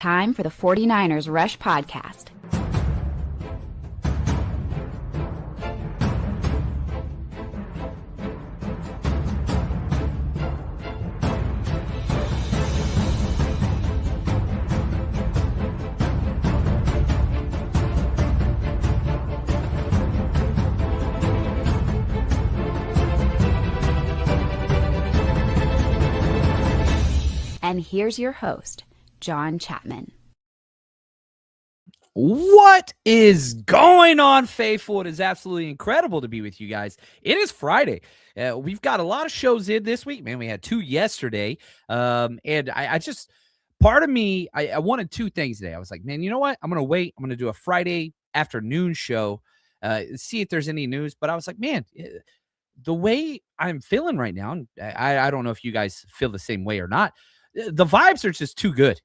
Time for the 49ers Rush Podcast. And here's your host, John Chapman. What is going on, faithful? It is absolutely incredible to be with you guys. It is Friday. We've got a lot of shows in this week, man. We had 2 yesterday. And I just, part of me, I wanted 2 things today. I was like, man, you know what? I'm going to wait. I'm going to do a Friday afternoon show, see if there's any news. But I was like, man, the way I'm feeling right now, and I don't know if you guys feel the same way or not, the vibes are just too good.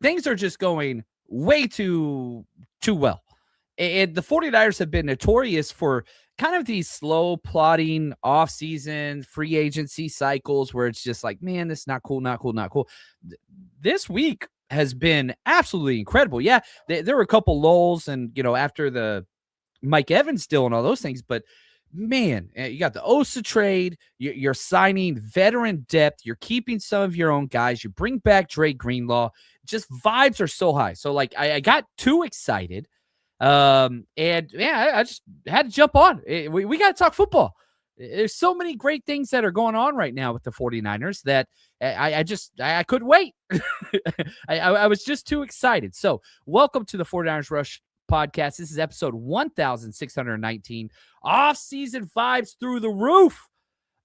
Things are just going way too well. And the 49ers have been notorious for kind of these slow plodding off-season free agency cycles where it's just like, man, this is not cool. This week has been absolutely incredible. Yeah, there were a couple lulls and, after the Mike Evans deal and all those things, but man, you got the Osa trade. You're signing veteran depth. You're keeping some of your own guys. You bring back Dre Greenlaw. Just vibes are so high. So, I got too excited. And, yeah, I just had to jump on. We got to talk football. There's so many great things that are going on right now with the 49ers that I couldn't wait. I was just too excited. So, welcome to the 49ers Rush Podcast. This is episode 1619. Off-season vibes through the roof.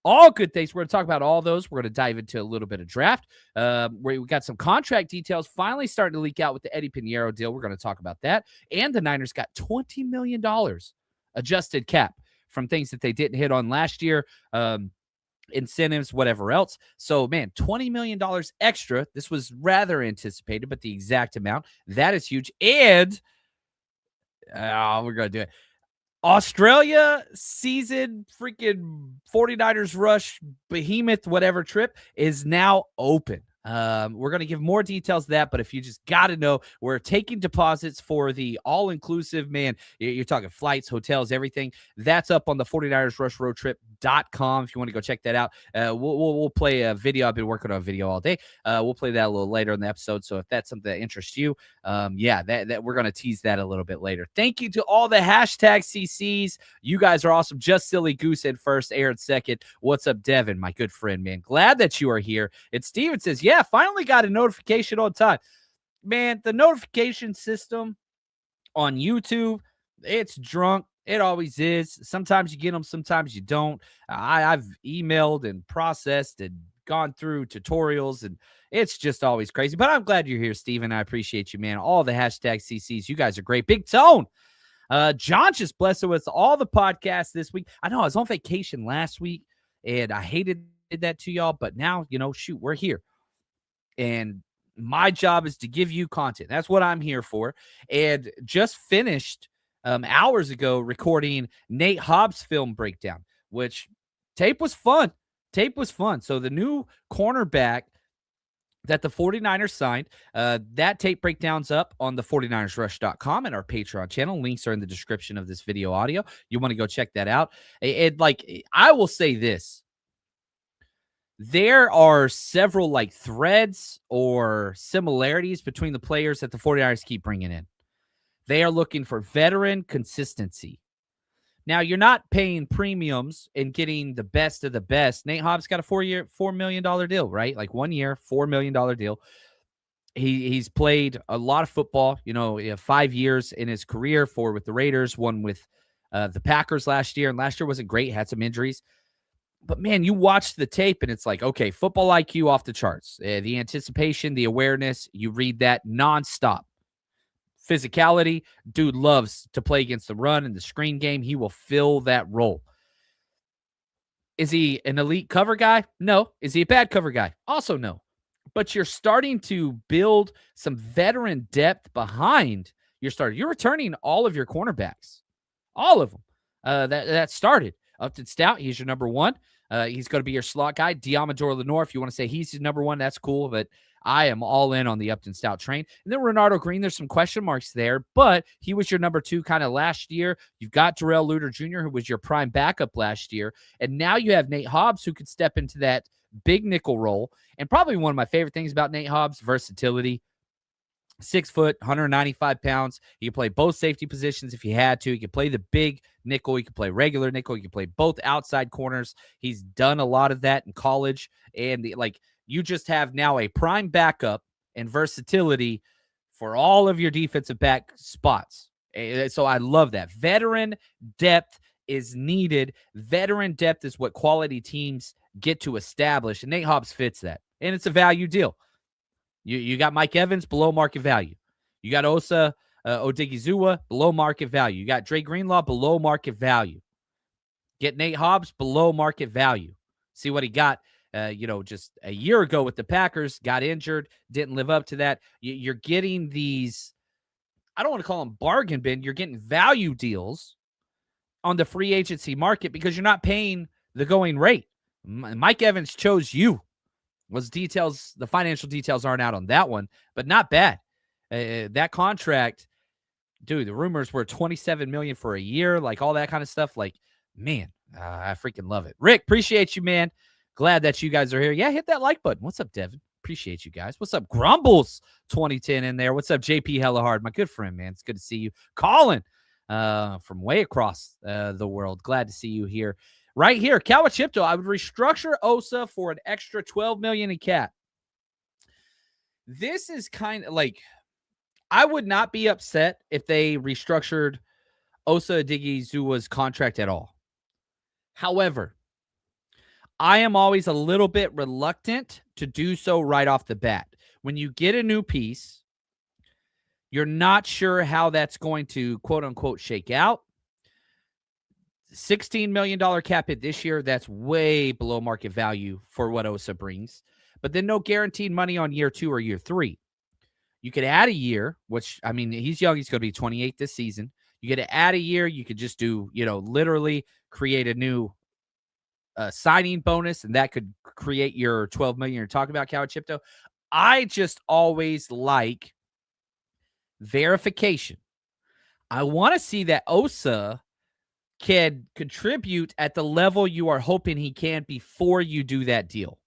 All good things. We're going to talk about all those. We're going to dive into a little bit of draft. We got some contract details finally starting to leak out with the Eddie Pinheiro deal. We're going to talk about that. And the Niners got $20 million adjusted cap from things that they didn't hit on last year. Incentives, whatever else. So, man, $20 million extra. This was rather anticipated, but the exact amount, that is huge. And we're going to do it. Australia season freaking 49ers Rush behemoth whatever trip is now open. We're going to give more details of that, but if you just got to know, we're taking deposits for the all-inclusive, man, you're talking flights, hotels, everything. That's up on the 49ers Rush Road Trip.com if you want to go check that out. We'll play a video. I've been working on a video all day. We'll play that a little later in the episode, so if that's something that interests you, that we're going to tease that a little bit later. Thank you to all the hashtag CCs. You guys are awesome. Just Silly Goose in first, Aaron second. What's up, Devin, my good friend, man? Glad that you are here. And Steven says, yeah, finally got a notification on time. Man, the notification system on YouTube, it's drunk. It always is. Sometimes you get them, sometimes you don't. I've emailed and processed and gone through tutorials, and it's just always crazy. But I'm glad you're here, Steven. I appreciate you, man. All the hashtag CCs. You guys are great. Big Tone. John just blessed us with all the podcasts this week. I know I was on vacation last week, and I hated that to y'all, but now, shoot, we're here. And my job is to give you content. That's what I'm here for. And just finished hours ago recording Nate Hobbs' film breakdown, which tape was fun. So the new cornerback that the 49ers signed, that tape breakdown's up on the 49ersrush.com and our Patreon channel. Links are in the description of this video audio. You want to go check that out. I will say this. There are several threads or similarities between the players that the 49ers keep bringing in. They are looking for veteran consistency. Now, you're not paying premiums and getting the best of the best. Nate Hobbs got a $4 million deal, right? 1 year, $4 million deal. He's played a lot of football, 5 years in his career, 4 with the Raiders, 1 with the Packers last year. And last year wasn't great, had some injuries. But, man, you watch the tape, and it's okay, football IQ off the charts. The anticipation, the awareness, you read that nonstop. Physicality, dude loves to play against the run and the screen game. He will fill that role. Is he an elite cover guy? No. Is he a bad cover guy? Also no. But you're starting to build some veteran depth behind your starter. You're returning all of your cornerbacks. All of them. That started. Upton Stout, he's your number 1. He's going to be your slot guy. Diamador Lenore, if you want to say he's his number 1, that's cool. But I am all in on the Upton Stout train. And then Renardo Green, there's some question marks there, but he was your number 2 kind of last year. You've got Darrell Luter Jr., who was your prime backup last year. And now you have Nate Hobbs, who could step into that big nickel role. And probably one of my favorite things about Nate Hobbs, versatility. 6 foot, 195 pounds. He could play both safety positions if he had to. He could play the big nickel. He could play regular nickel. He could play both outside corners. He's done a lot of that in college. And you just have now a prime backup and versatility for all of your defensive back spots. So I love that. Veteran depth is needed. Veteran depth is what quality teams get to establish. And Nate Hobbs fits that. And it's a value deal. You got Mike Evans below market value. You got Osa Odighizuwa below market value. You got Dre Greenlaw below market value. Get Nate Hobbs below market value. See what he got, just a year ago with the Packers, got injured, didn't live up to that. You're getting these, I don't want to call them bargain bin. You're getting value deals on the free agency market because you're not paying the going rate. Mike Evans chose you. The financial details aren't out on that one, but not bad. That contract, dude, the rumors were $27 million for a year, like all that kind of stuff. Like, man, I freaking love it. Rick, appreciate you, man. Glad that you guys are here. Yeah, hit that like button. What's up, Devin? Appreciate you guys. What's up, Grumbles 2010 in there? What's up, JP Hellahard, my good friend, man? It's good to see you. Colin from way across the world. Glad to see you here. Right here, Kawachipto, I would restructure Osa for an extra $12 million in cap. This is kind of like, I would not be upset if they restructured Osa Odighizuwa's contract at all. However, I am always a little bit reluctant to do so right off the bat. When you get a new piece, you're not sure how that's going to, quote unquote, shake out. $16 million cap hit this year. That's way below market value for what Osa brings. But then no guaranteed money on year 2 or year 3. You could add a year, which, I mean, he's young. He's going to be 28 this season. You get to add a year. You could just do, literally create a new signing bonus, and that could create your $12 million you're talking about, Kawachipto. I just always like verification. I want to see that Osa can contribute at the level you are hoping he can before you do that deal.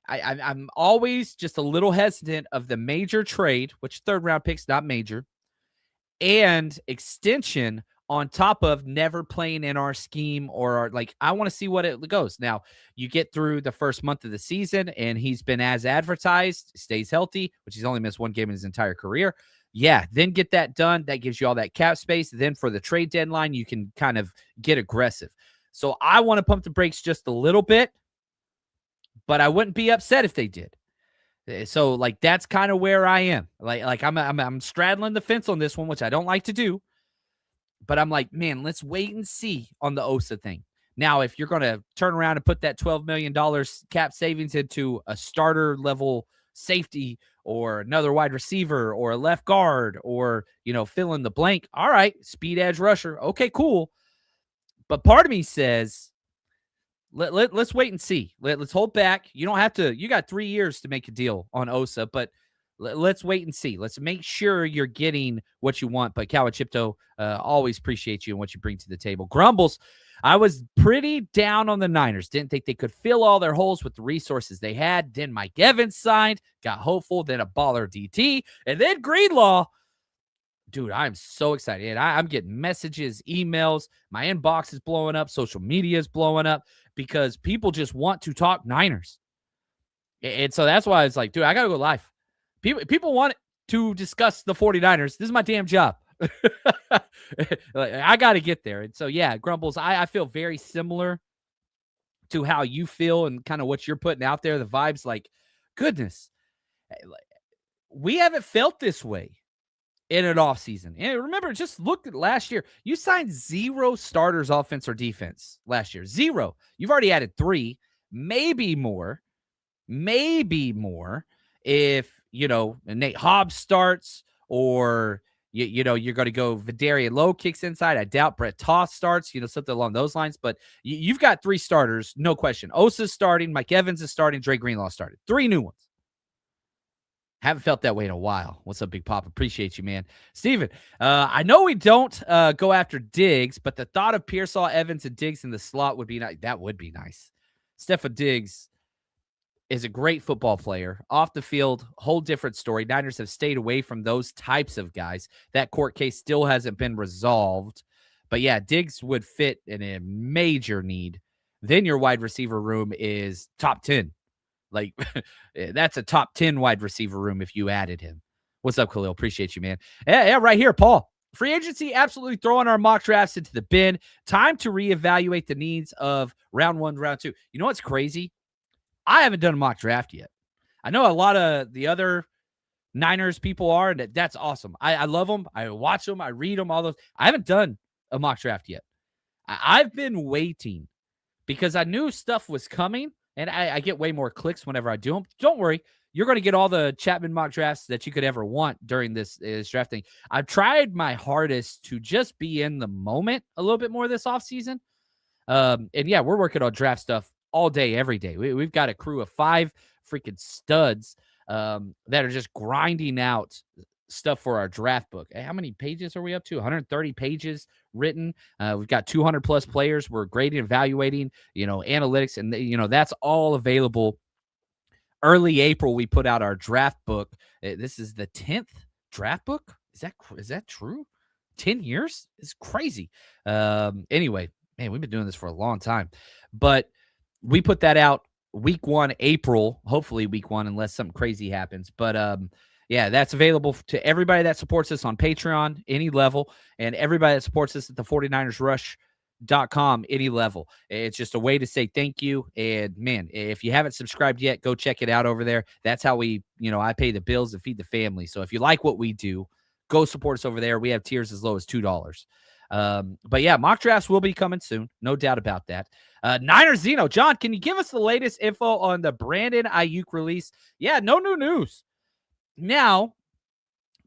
I'm always just a little hesitant of the major trade, which 3rd round picks, not major, and extension on top of never playing in our scheme or I want to see what it goes. Now, you get through the first month of the season and he's been as advertised, stays healthy, which he's only missed 1 game in his entire career. Yeah, then get that done. That gives you all that cap space. Then for the trade deadline, you can kind of get aggressive. So I want to pump the brakes just a little bit, but I wouldn't be upset if they did. So that's kind of where I am. I'm straddling the fence on this one, which I don't like to do. But I'm like, man, let's wait and see on the Osa thing. Now, if you're going to turn around and put that $12 million cap savings into a starter level safety or another wide receiver or a left guard or, fill in the blank. All right, speed edge rusher. Okay, cool. But part of me says, let's wait and see. Let's hold back. You don't have to. You got 3 years to make a deal on Osa, but let's wait and see. Let's make sure you're getting what you want. But Kawachipto, always appreciate you and what you bring to the table. Grumbles, I was pretty down on the Niners. Didn't think they could fill all their holes with the resources they had. Then Mike Evans signed, got hopeful, then a baller DT, and then Greenlaw. Dude, I'm so excited. And I'm getting messages, emails. My inbox is blowing up. Social media is blowing up because people just want to talk Niners. And so that's why it's like, dude, I got to go live. People want to discuss the 49ers. This is my damn job. I got to get there. And so, yeah, Grumbles, I feel very similar to how you feel and kind of what you're putting out there. The vibes, goodness, we haven't felt this way in an offseason. And remember, just look at last year. You signed 0 starters, offense or defense last year. 0. You've already added 3, maybe more if, Nate Hobbs starts or, you're going to go Vidarian Lowe kicks inside. I doubt Brett Toth starts, something along those lines. But you've got 3 starters, no question. Osa's starting. Mike Evans is starting. Dre Greenlaw started. 3 new ones. Haven't felt that way in a while. What's up, Big Pop? Appreciate you, man. Steven, I know we don't go after Diggs, but the thought of Pearsall, Evans, and Diggs in the slot would be nice. That would be nice. Stefon Diggs is a great football player. Off the field, whole different story. Niners have stayed away from those types of guys. That court case still hasn't been resolved. But yeah, Diggs would fit in a major need. Then your wide receiver room is top 10. Like, that's a top 10 wide receiver room if you added him. What's up, Khalil? Appreciate you, man. Yeah, right here, Paul. Free agency, absolutely throwing our mock drafts into the bin. Time to reevaluate the needs of round 1, round 2. You know what's crazy? I haven't done a mock draft yet. I know a lot of the other Niners people are, and that's awesome. I love them. I watch them. I read them, all those. I haven't done a mock draft yet. I've been waiting because I knew stuff was coming, and I get way more clicks whenever I do them. Don't worry. You're going to get all the Chapman mock drafts that you could ever want during this draft thing. I've tried my hardest to just be in the moment a little bit more this offseason. And yeah, we're working on draft stuff all day, every day. We've got a crew of 5 freaking studs that are just grinding out stuff for our draft book. How many pages are we up to? 130 pages written. We've got 200 plus players. We're grading, evaluating, analytics, and that's all available. Early April, we put out our draft book. This is the 10th draft book. Is that true? 10 years? It's crazy. Anyway, man, we've been doing this for a long time, but we put that out week 1, April, hopefully week 1, unless something crazy happens. But yeah, that's available to everybody that supports us on Patreon, any level, and everybody that supports us at the 49ersrush.com, any level. It's just a way to say thank you. And man, if you haven't subscribed yet, go check it out over there. That's how we, I pay the bills and feed the family. So if you like what we do, go support us over there. We have tiers as low as $2. But yeah, mock drafts will be coming soon. No doubt about that. Niners Zeno, John, can you give us the latest info on the Brandon Aiyuk release? Yeah, no new news. Now,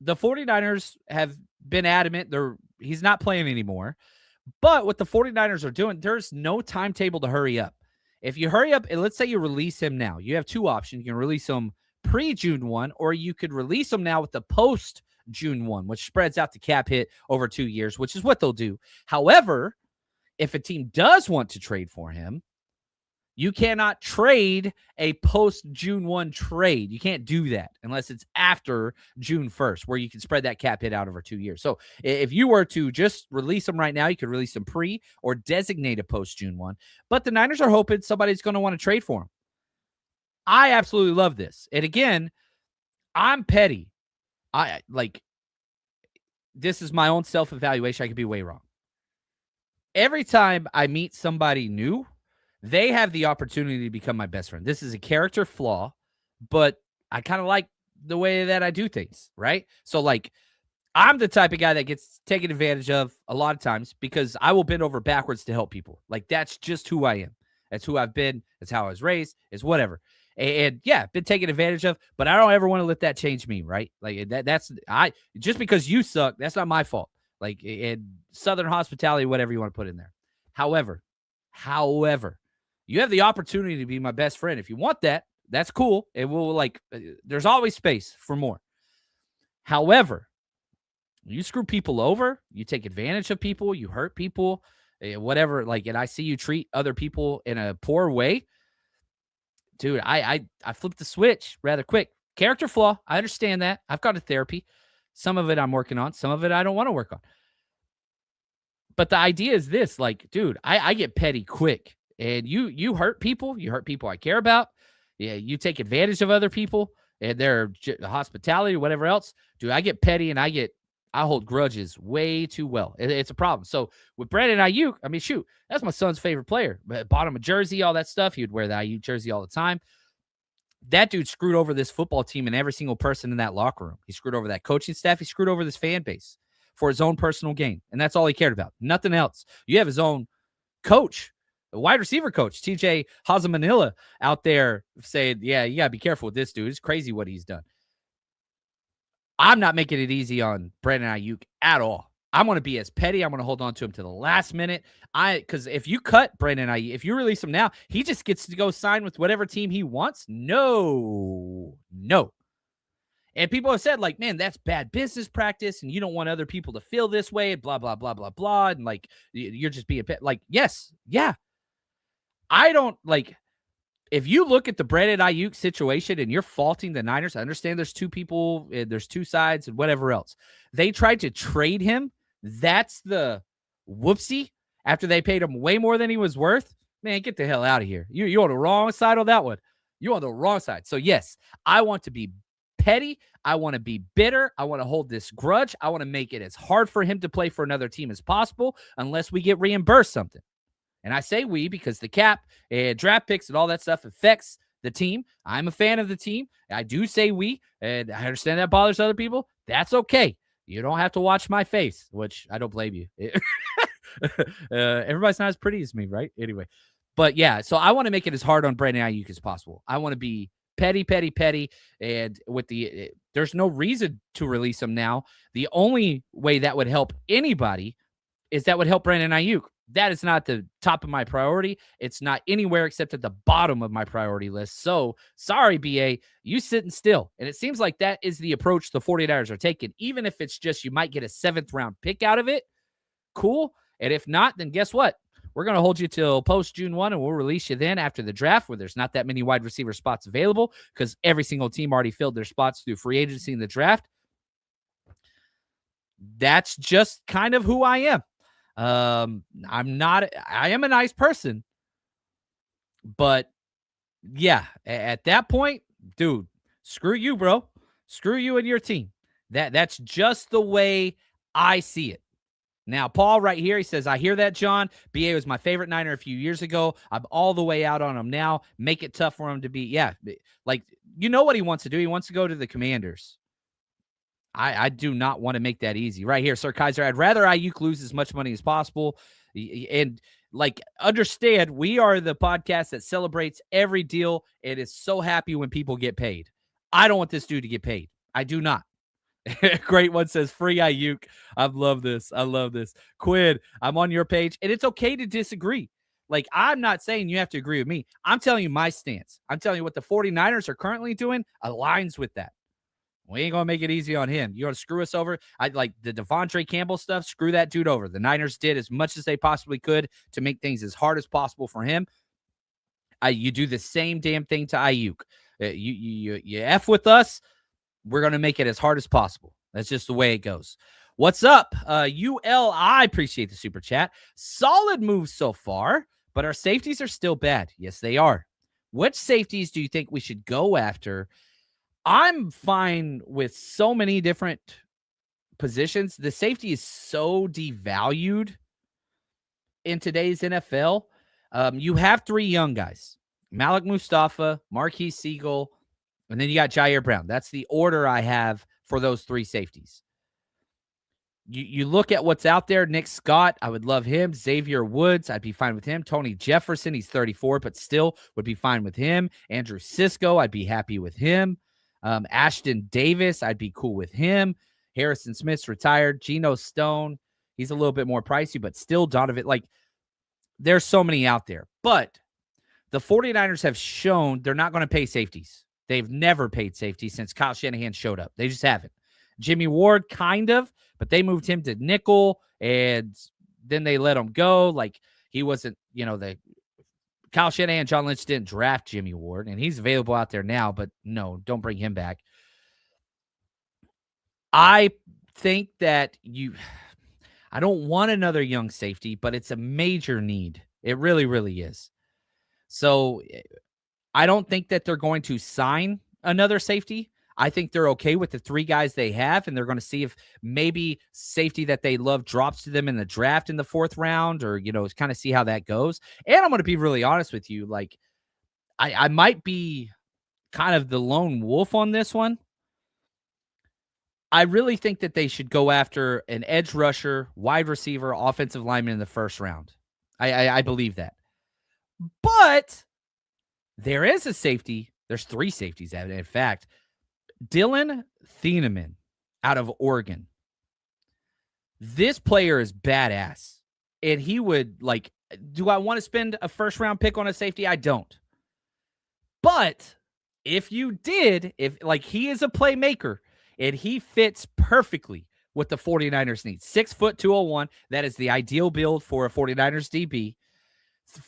the 49ers have been adamant he's not playing anymore. But what the 49ers are doing, there's no timetable to hurry up. If you hurry up, and let's say you release him now, you have 2 options. You can release him pre-June 1, or you could release him now with the post-June 1, which spreads out the cap hit over 2 years, which is what they'll do. However, if a team does want to trade for him, you cannot trade a post-June 1 trade. You can't do that unless it's after June 1st, where you can spread that cap hit out over 2 years. So if you were to just release him right now, you could release him pre or designate a post-June 1. But the Niners are hoping somebody's going to want to trade for him. I absolutely love this. And again, I'm petty. This is my own self-evaluation. I could be way wrong. Every time I meet somebody new, they have the opportunity to become my best friend. This is a character flaw, but I kind of like the way that I do things, right? So, I'm the type of guy that gets taken advantage of a lot of times because I will bend over backwards to help people. That's just who I am. That's who I've been. That's how I was raised. It's whatever. And yeah, been taken advantage of, but I don't ever want to let that change me, right? Just because you suck, that's not my fault. In Southern hospitality, whatever you want to put in there. However, you have the opportunity to be my best friend. If you want that, that's cool. It will there's always space for more. However, you screw people over, you take advantage of people, you hurt people, whatever, and I see you treat other people in a poor way, dude, I flip the switch rather quick. Character flaw, I understand that. I've gone to therapy. Some of it I'm working on. Some of it I don't want to work on. But the idea is this, dude, I get petty quick. And you hurt people. You hurt people I care about. Yeah, you take advantage of other people and their hospitality or whatever else. Dude, I get petty and I hold grudges way too well. It's a problem. So with Brandon Aiyuk, I mean, shoot, that's my son's favorite player. Bought him a jersey, all that stuff. He would wear the Aiyuk jersey all the time. That dude screwed over this football team and every single person in that locker room. He screwed over that coaching staff. He screwed over this fan base for his own personal gain. And that's all he cared about. Nothing else. You have his own coach, the wide receiver coach, TJ Hazamanilla, out there saying, yeah, you got to be careful with this dude. It's crazy what he's done. I'm not making it easy on Brandon Aiyuk at all. I'm going to be as petty. I'm going to hold on to him to the last minute. Because if you cut Brandon Aiyuk, if you release him now, he just gets to go sign with whatever team he wants. No. And people have said, like, man, that's bad business practice, and you don't want other people to feel this way, blah, blah, blah, blah, blah. And like, you're just being like, yes, yeah. I don't like, if you look at the Brandon Aiyuk situation and you're faulting the Niners, I understand there's two people, there's two sides and whatever else. They tried to trade him. That's the whoopsie after they paid him way more than he was worth. Man, get the hell out of here. You're on the wrong side on that one. You're on the wrong side. So yes, I want to be petty. I want to be bitter. I want to hold this grudge. I want to make it as hard for him to play for another team as possible unless we get reimbursed something. And I say we because the cap and draft picks and all that stuff affects the team. I'm a fan of the team. I do say we, and I understand that bothers other people. That's okay. You don't have to watch my face, which I don't blame you. Everybody's not as pretty as me, right? Anyway. But yeah, so I want to make it as hard on Brandon Aiyuk as possible. I want to be petty, petty, petty. And with there's no reason to release him now. The only way that would help anybody is that would help Brandon Aiyuk. That is not the top of my priority. It's not anywhere except at the bottom of my priority list. So sorry, BA, you sitting still. And it seems like that is the approach the 49ers are taking. Even if it's just you might get a 7th round pick out of it, cool. And if not, then guess what? We're going to hold you till post June 1, and we'll release you then after the draft where there's not that many wide receiver spots available because every single team already filled their spots through free agency in the draft. That's just kind of who I am. I am a nice person, but yeah, at that point, dude, screw you, bro. Screw you and your team. That's just the way I see it. Now, Paul right here, he says, I hear that, John. BA was my favorite Niner a few years ago. I'm all the way out on him now. Make it tough for him to be. Yeah, like, you know what he wants to do. He wants to go to the Commanders. I do not want to make that easy. Right here, Sir Kaiser, I'd rather Aiyuk lose as much money as possible. And, like, understand, we are the podcast that celebrates every deal and is so happy when people get paid. I don't want this dude to get paid. I do not. Great one says, free Aiyuk. I love this. I love this. Quinn, I'm on your page, and it's okay to disagree. Like, I'm not saying you have to agree with me. I'm telling you my stance. I'm telling you what the 49ers are currently doing aligns with that. We ain't going to make it easy on him. You want to screw us over? I like the Devontae Campbell stuff. Screw that dude over. The Niners did as much as they possibly could to make things as hard as possible for him. You do the same damn thing to Aiyuk. You F with us, we're going to make it as hard as possible. That's just the way it goes. What's up? I appreciate the super chat. Solid moves so far, but our safeties are still bad. Yes, they are. Which safeties do you think we should go after? I'm fine with so many different positions. The safety is so devalued in today's NFL. You have 3 young guys, Malik Mustafa, Marquise Siegel, and then you got Jair Brown. That's the order I have for those 3 safeties. You look at what's out there. Nick Scott, I would love him. Xavier Woods, I'd be fine with him. Tony Jefferson, he's 34, but still would be fine with him. Andrew Sisko, I'd be happy with him. Ashton Davis, I'd be cool with him. Harrison Smith's retired. Geno Stone, he's a little bit more pricey, but still Donovan. Like, there's so many out there. But the 49ers have shown they're not going to pay safeties. They've never paid safety since Kyle Shanahan showed up. They just haven't. Jimmy Ward, kind of, but they moved him to nickel, and then they let him go. Like, he wasn't, Kyle Shanahan, John Lynch didn't draft Jimmy Ward, and he's available out there now, but no, don't bring him back. I think that I don't want another young safety, but it's a major need. It really, really is. So I don't think that they're going to sign another safety. I think they're okay with the 3 guys they have, and they're going to see if maybe safety that they love drops to them in the draft in the 4th round, or, kind of see how that goes. And I'm going to be really honest with you. Like, I might be kind of the lone wolf on this one. I really think that they should go after an edge rusher, wide receiver, offensive lineman in the 1st round. I believe that. But there is a safety. There's 3 safeties, in fact. Dylan Thieneman out of Oregon. This player is badass. And he would, do I want to spend a 1st round pick on a safety? I don't. But if you did, he is a playmaker. And he fits perfectly what the 49ers need. 6 foot 201. That is the ideal build for a 49ers DB.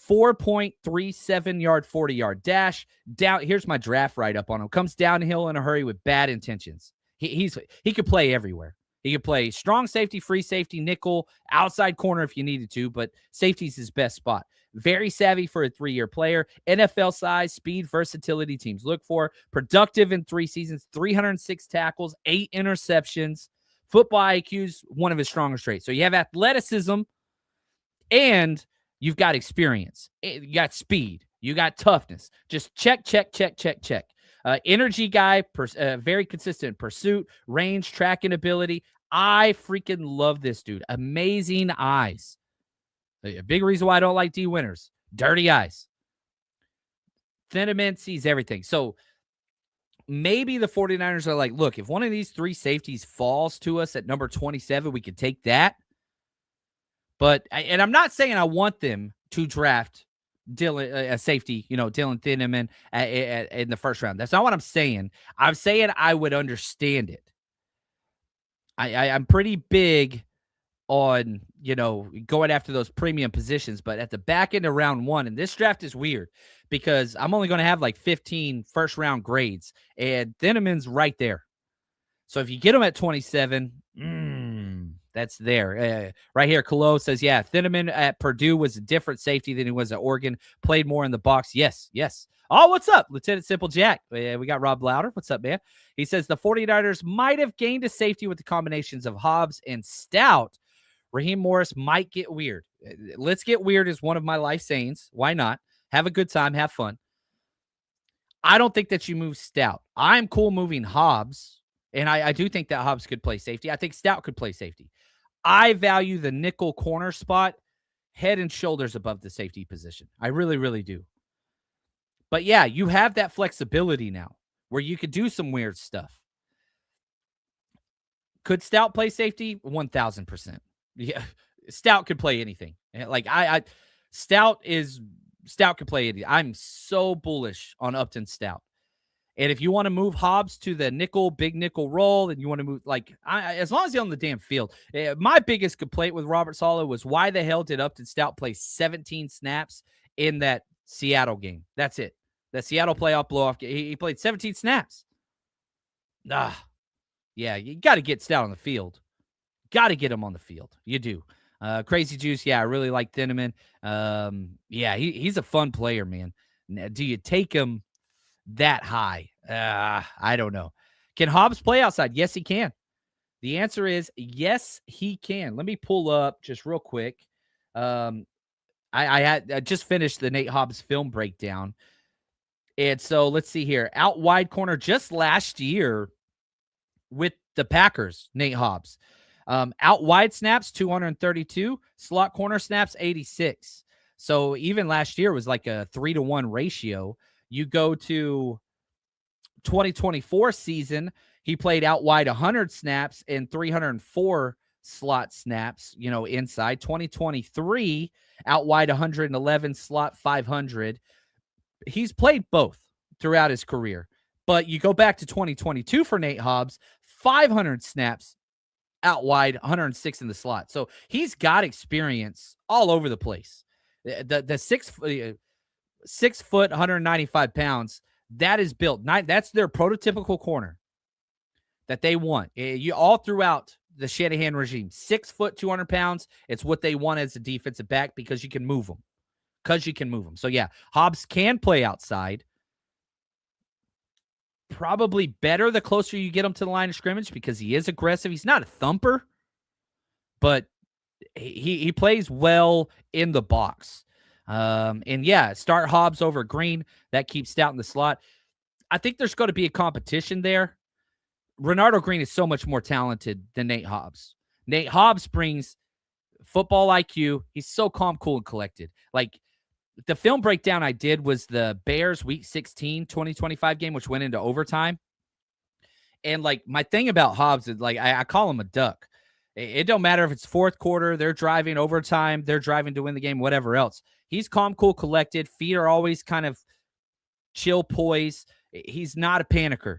4.37 yard, 40 yard dash. Down. Here's my draft write up on him. Comes downhill in a hurry with bad intentions. He could play everywhere. He could play strong safety, free safety, nickel, outside corner if you needed to, but safety's his best spot. Very savvy for a 3-year player. NFL size, speed, versatility teams look for. Productive in 3 seasons, 306 tackles, 8 interceptions. Football IQ's one of his strongest traits. So you have athleticism and you've got experience. You got speed. You got toughness. Just check. Energy guy, very consistent pursuit, range, tracking ability. I freaking love this dude. Amazing eyes. A big reason why I don't like D Winters. Dirty eyes. Thieneman sees everything. So maybe the 49ers are like, look, if one of these 3 safeties falls to us at number 27, we could take that. But, and I'm not saying I want them to draft Dylan, a safety, Dylan Thieneman in the first round. That's not what I'm saying. I'm saying I would understand it. I'm pretty big on, going after those premium positions, but at the back end of round 1, and this draft is weird because I'm only going to have like 15 first round grades, and Thieneman's right there. So if you get him at 27, that's there. Right here, Kalo says, yeah, Thieneman at Purdue was a different safety than he was at Oregon. Played more in the box. Yes. Oh, what's up, Lieutenant Simple Jack? We got Rob Louder. What's up, man? He says the 49ers might have gained a safety with the combinations of Hobbs and Stout. Raheem Morris might get weird. Let's get weird is one of my life sayings. Why not? Have a good time. Have fun. I don't think that you move Stout. I'm cool moving Hobbs, and I do think that Hobbs could play safety. I think Stout could play safety. I value the nickel corner spot head and shoulders above the safety position. I really, really do. But yeah, you have that flexibility now where you could do some weird stuff. Could Stout play safety? 1,000%. Yeah, Stout could play anything. Like Stout could play anything. I'm so bullish on Upton Stout. And if you want to move Hobbs to the big nickel role, and you want to move, as long as he's on the damn field. My biggest complaint with Robert Saleh was why the hell did Upton Stout play 17 snaps in that Seattle game? That's it. The Seattle playoff blow-off game. He played 17 snaps. Yeah, you got to get Stout on the field. Got to get him on the field. You do. Crazy Juice, yeah, I really like Thieneman. Yeah, he's a fun player, man. Do you take him that high? I don't know. Can Hobbs play outside? Yes, he can. The answer is yes, he can. Let me pull up just real quick. I just finished the Nate Hobbs film breakdown. And so let's see here. Out wide corner just last year with the Packers, Nate Hobbs. Out wide snaps, 232. Slot corner snaps, 86. So even last year was like a 3-to-1 ratio. You go to 2024 season, he played out wide 100 snaps and 304 slot snaps, inside. 2023, out wide 111, slot 500. He's played both throughout his career. But you go back to 2022 for Nate Hobbs, 500 snaps out wide, 106 in the slot. So he's got experience all over the place. The 6 foot, 195 pounds, that is built. That's their prototypical corner that they want. You all throughout the Shanahan regime, 6 foot, 200 pounds. It's what they want as a defensive back because you can move them. So yeah, Hobbs can play outside. Probably better the closer you get him to the line of scrimmage because he is aggressive. He's not a thumper, but he plays well in the box. And yeah, start Hobbs over Green. That keeps Stout in the slot. I think there's going to be a competition there. Renardo Green is so much more talented than Nate Hobbs. Nate Hobbs brings football IQ. He's so calm, cool, and collected. Like, the film breakdown I did was the Bears Week 16 2025 game, which went into overtime. And, my thing about Hobbs is, I call him a duck. It don't matter if it's fourth quarter, they're driving overtime, they're driving to win the game, whatever else. He's calm, cool, collected. Feet are always kind of chill, poise. He's not a panicker.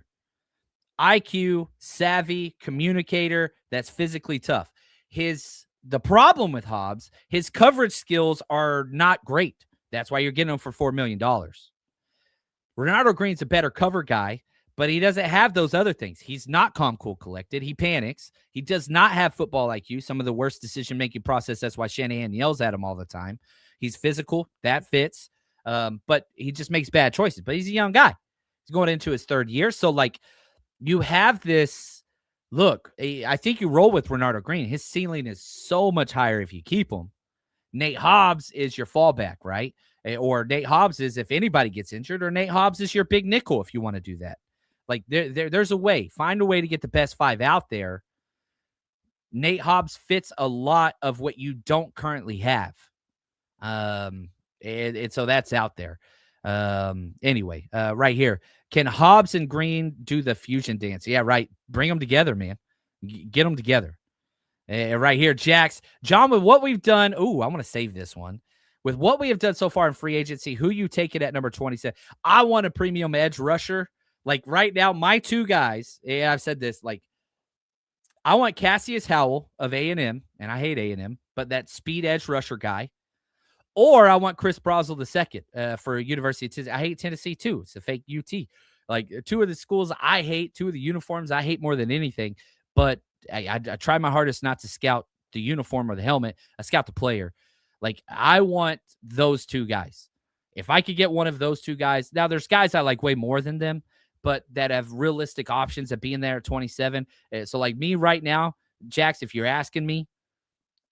IQ, savvy, communicator that's physically tough. The problem with Hobbs, his coverage skills are not great. That's why you're getting him for $4 million. Ronaldo Green's a better cover guy, but he doesn't have those other things. He's not calm, cool, collected. He panics. He does not have football IQ, some of the worst decision-making process. That's why Shanahan yells at him all the time. He's physical. That fits. But he just makes bad choices. But he's a young guy. He's going into his third year. So, you have this look. I think you roll with Ronaldo Green. His ceiling is so much higher if you keep him. Nate Hobbs is your fallback, right? Or Nate Hobbs is if anybody gets injured, or Nate Hobbs is your big nickel if you want to do that. There's a way. Find a way to get the best 5 out there. Nate Hobbs fits a lot of what you don't currently have. And so that's out there. Anyway, right here. Can Hobbs and Green do the fusion dance? Yeah, right. Bring them together, man. Get them together. Right here, Jax. John, with what we've done, I want to save this one. With what we have done so far in free agency, who you take it at number 27? I want a premium edge rusher. Right now, my 2 guys, I've said this, I want Cassius Howell of A&M, and I hate A&M, but that speed edge rusher guy. Or I want Chris Brazel II for University of Tennessee. I hate Tennessee, too. It's a fake UT. 2 of the schools I hate, 2 of the uniforms I hate more than anything, but I try my hardest not to scout the uniform or the helmet. I scout the player. I want those 2 guys. If I could get one of those 2 guys. Now, there's guys I like way more than them, but that have realistic options of being there at 27. So, me right now, Jax, if you're asking me,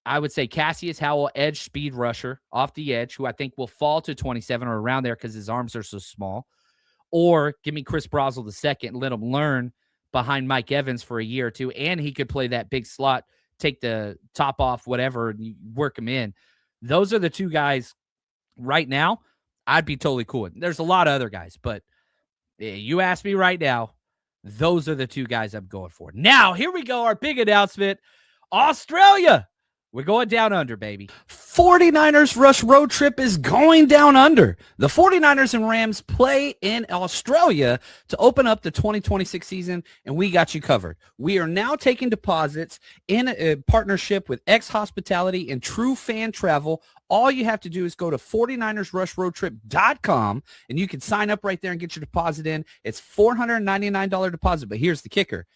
I would say Cassius Howell, edge speed rusher off the edge, who I think will fall to 27 or around there because his arms are so small. Or give me Chris Brazel II and let him learn behind Mike Evans for a year or 2, and he could play that big slot, take the top off, whatever, and work him in. Those are the 2 guys right now I'd be totally cool with. There's a lot of other guys, but you ask me right now, those are the 2 guys I'm going for. Now, here we go, our big announcement. Australia. We're going down under, baby. 49ers Rush Road Trip is going down under. The 49ers and Rams play in Australia to open up the 2026 season, and we got you covered. We are now taking deposits in a partnership with X Hospitality and True Fan Travel. All you have to do is go to 49ersrushroadtrip.com, and you can sign up right there and get your deposit in. It's $499 deposit, but here's the kicker.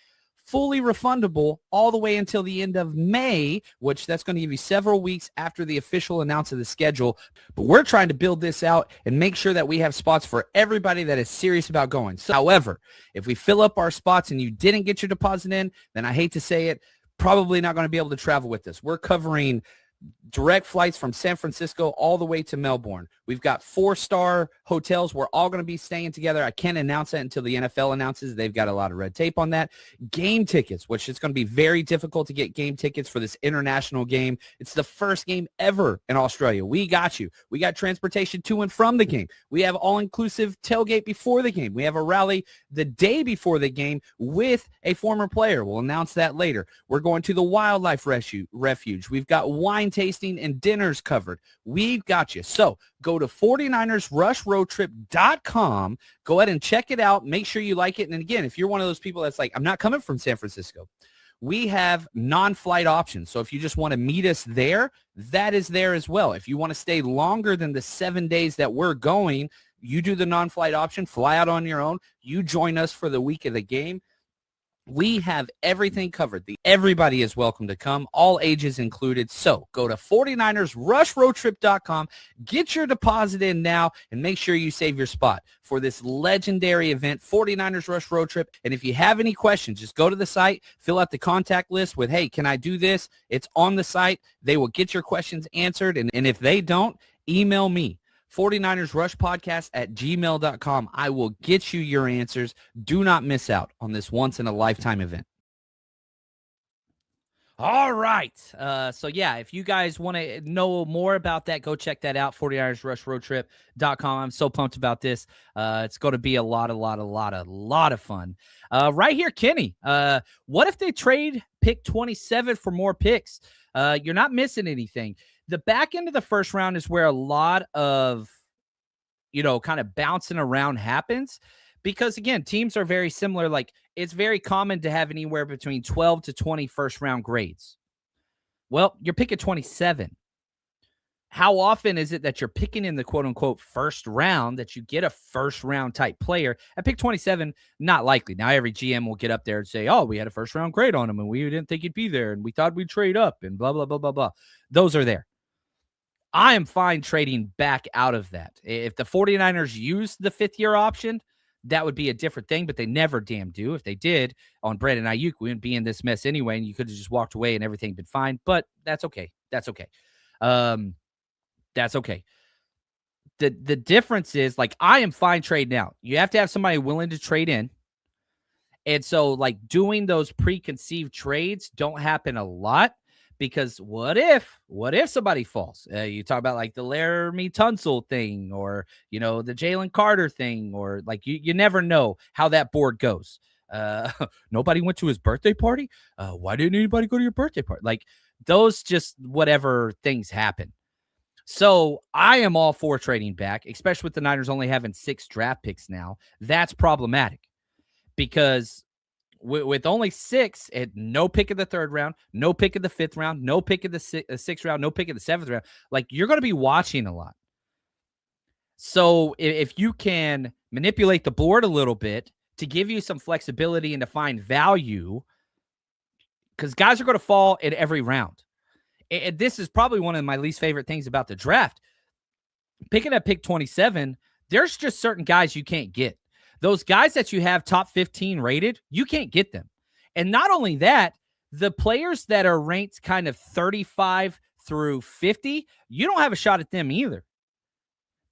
Fully refundable all the way until the end of May, which that's going to give you several weeks after the official announce of the schedule. But we're trying to build this out and make sure that we have spots for everybody that is serious about going. So, however, if we fill up our spots and you didn't get your deposit in, then I hate to say it, probably not going to be able to travel with us. We're covering direct flights from San Francisco all the way to Melbourne. We've got 4-star hotels. We're all going to be staying together. I can't announce that until the NFL announces. They've got a lot of red tape on that. Game tickets, which is going to be very difficult to get game tickets for this international game. It's the first game ever in Australia. We got you. We got transportation to and from the game. We have all-inclusive tailgate before the game. We have a rally the day before the game with a former player. We'll announce that later. We're going to the wildlife refuge. We've got wine tasting and dinners covered. We've got you. So go to 49ersrushroadtrip.com. Go ahead and check it out. Make sure you like it. And again, if you're one of those people that's like, I'm not coming from San Francisco, we have non-flight options. So if you just want to meet us there, that is there as well. If you want to stay longer than the 7 days that we're going, you do the non-flight option, fly out on your own. You join us for the week of the game. We have everything covered. Everybody is welcome to come, all ages included. So go to 49ersrushroadtrip.com, get your deposit in now, and make sure you save your spot for this legendary event, 49ers Rush Road Trip. And if you have any questions, just go to the site, fill out the contact list with, hey, can I do this? It's on the site. They will get your questions answered. And if they don't, email me. 49ersrushpodcast@gmail.com. I will get you your answers. Do not miss out on this once-in-a-lifetime event. All right. So, yeah, if you guys want to know more about that, go check that out, 49ersrushroadtrip.com. I'm so pumped about this. It's going to be a lot of fun. Right here, Kenny, what if they trade pick 27 for more picks? You're not missing anything. The back end of the first round is where a lot of, kind of bouncing around happens. Because again, teams are very similar. Like, it's very common to have anywhere between 12 to 20 first round grades. Well, you're picking 27. How often is it that you're picking in the quote unquote first round that you get a first round type player? At pick 27, not likely. Now, every GM will get up there and say, oh, we had a first round grade on him and we didn't think he'd be there and we thought we'd trade up and blah, blah, blah, blah, blah. Those are there. I am fine trading back out of that. If the 49ers use the 5th-year option, that would be a different thing, but they never damn do. If they did on Brandon Aiyuk, we wouldn't be in this mess anyway, and you could have just walked away and everything been fine, but that's okay. That's okay. That's okay. The difference is, like, I am fine trading out. You have to have somebody willing to trade in. And so, like, doing those preconceived trades don't happen a lot because what if somebody falls? You talk about like the Laramie Tunsil thing or, the Jalen Carter thing, or like you never know how that board goes. Nobody went to his birthday party. Why didn't anybody go to your birthday party? Like, those just whatever things happen. So I am all for trading back, especially with the Niners only having 6 draft picks now. That's problematic because with only 6 and no pick in the 3rd round, no pick in the 5th round, no pick in the 6th round, no pick in the 7th round, like, you're going to be watching a lot. So if you can manipulate the board a little bit to give you some flexibility and to find value, because guys are going to fall in every round. And this is probably one of my least favorite things about the draft. Picking at pick 27, there's just certain guys you can't get. Those guys that you have top 15 rated, you can't get them. And not only that, the players that are ranked kind of 35 through 50, you don't have a shot at them either.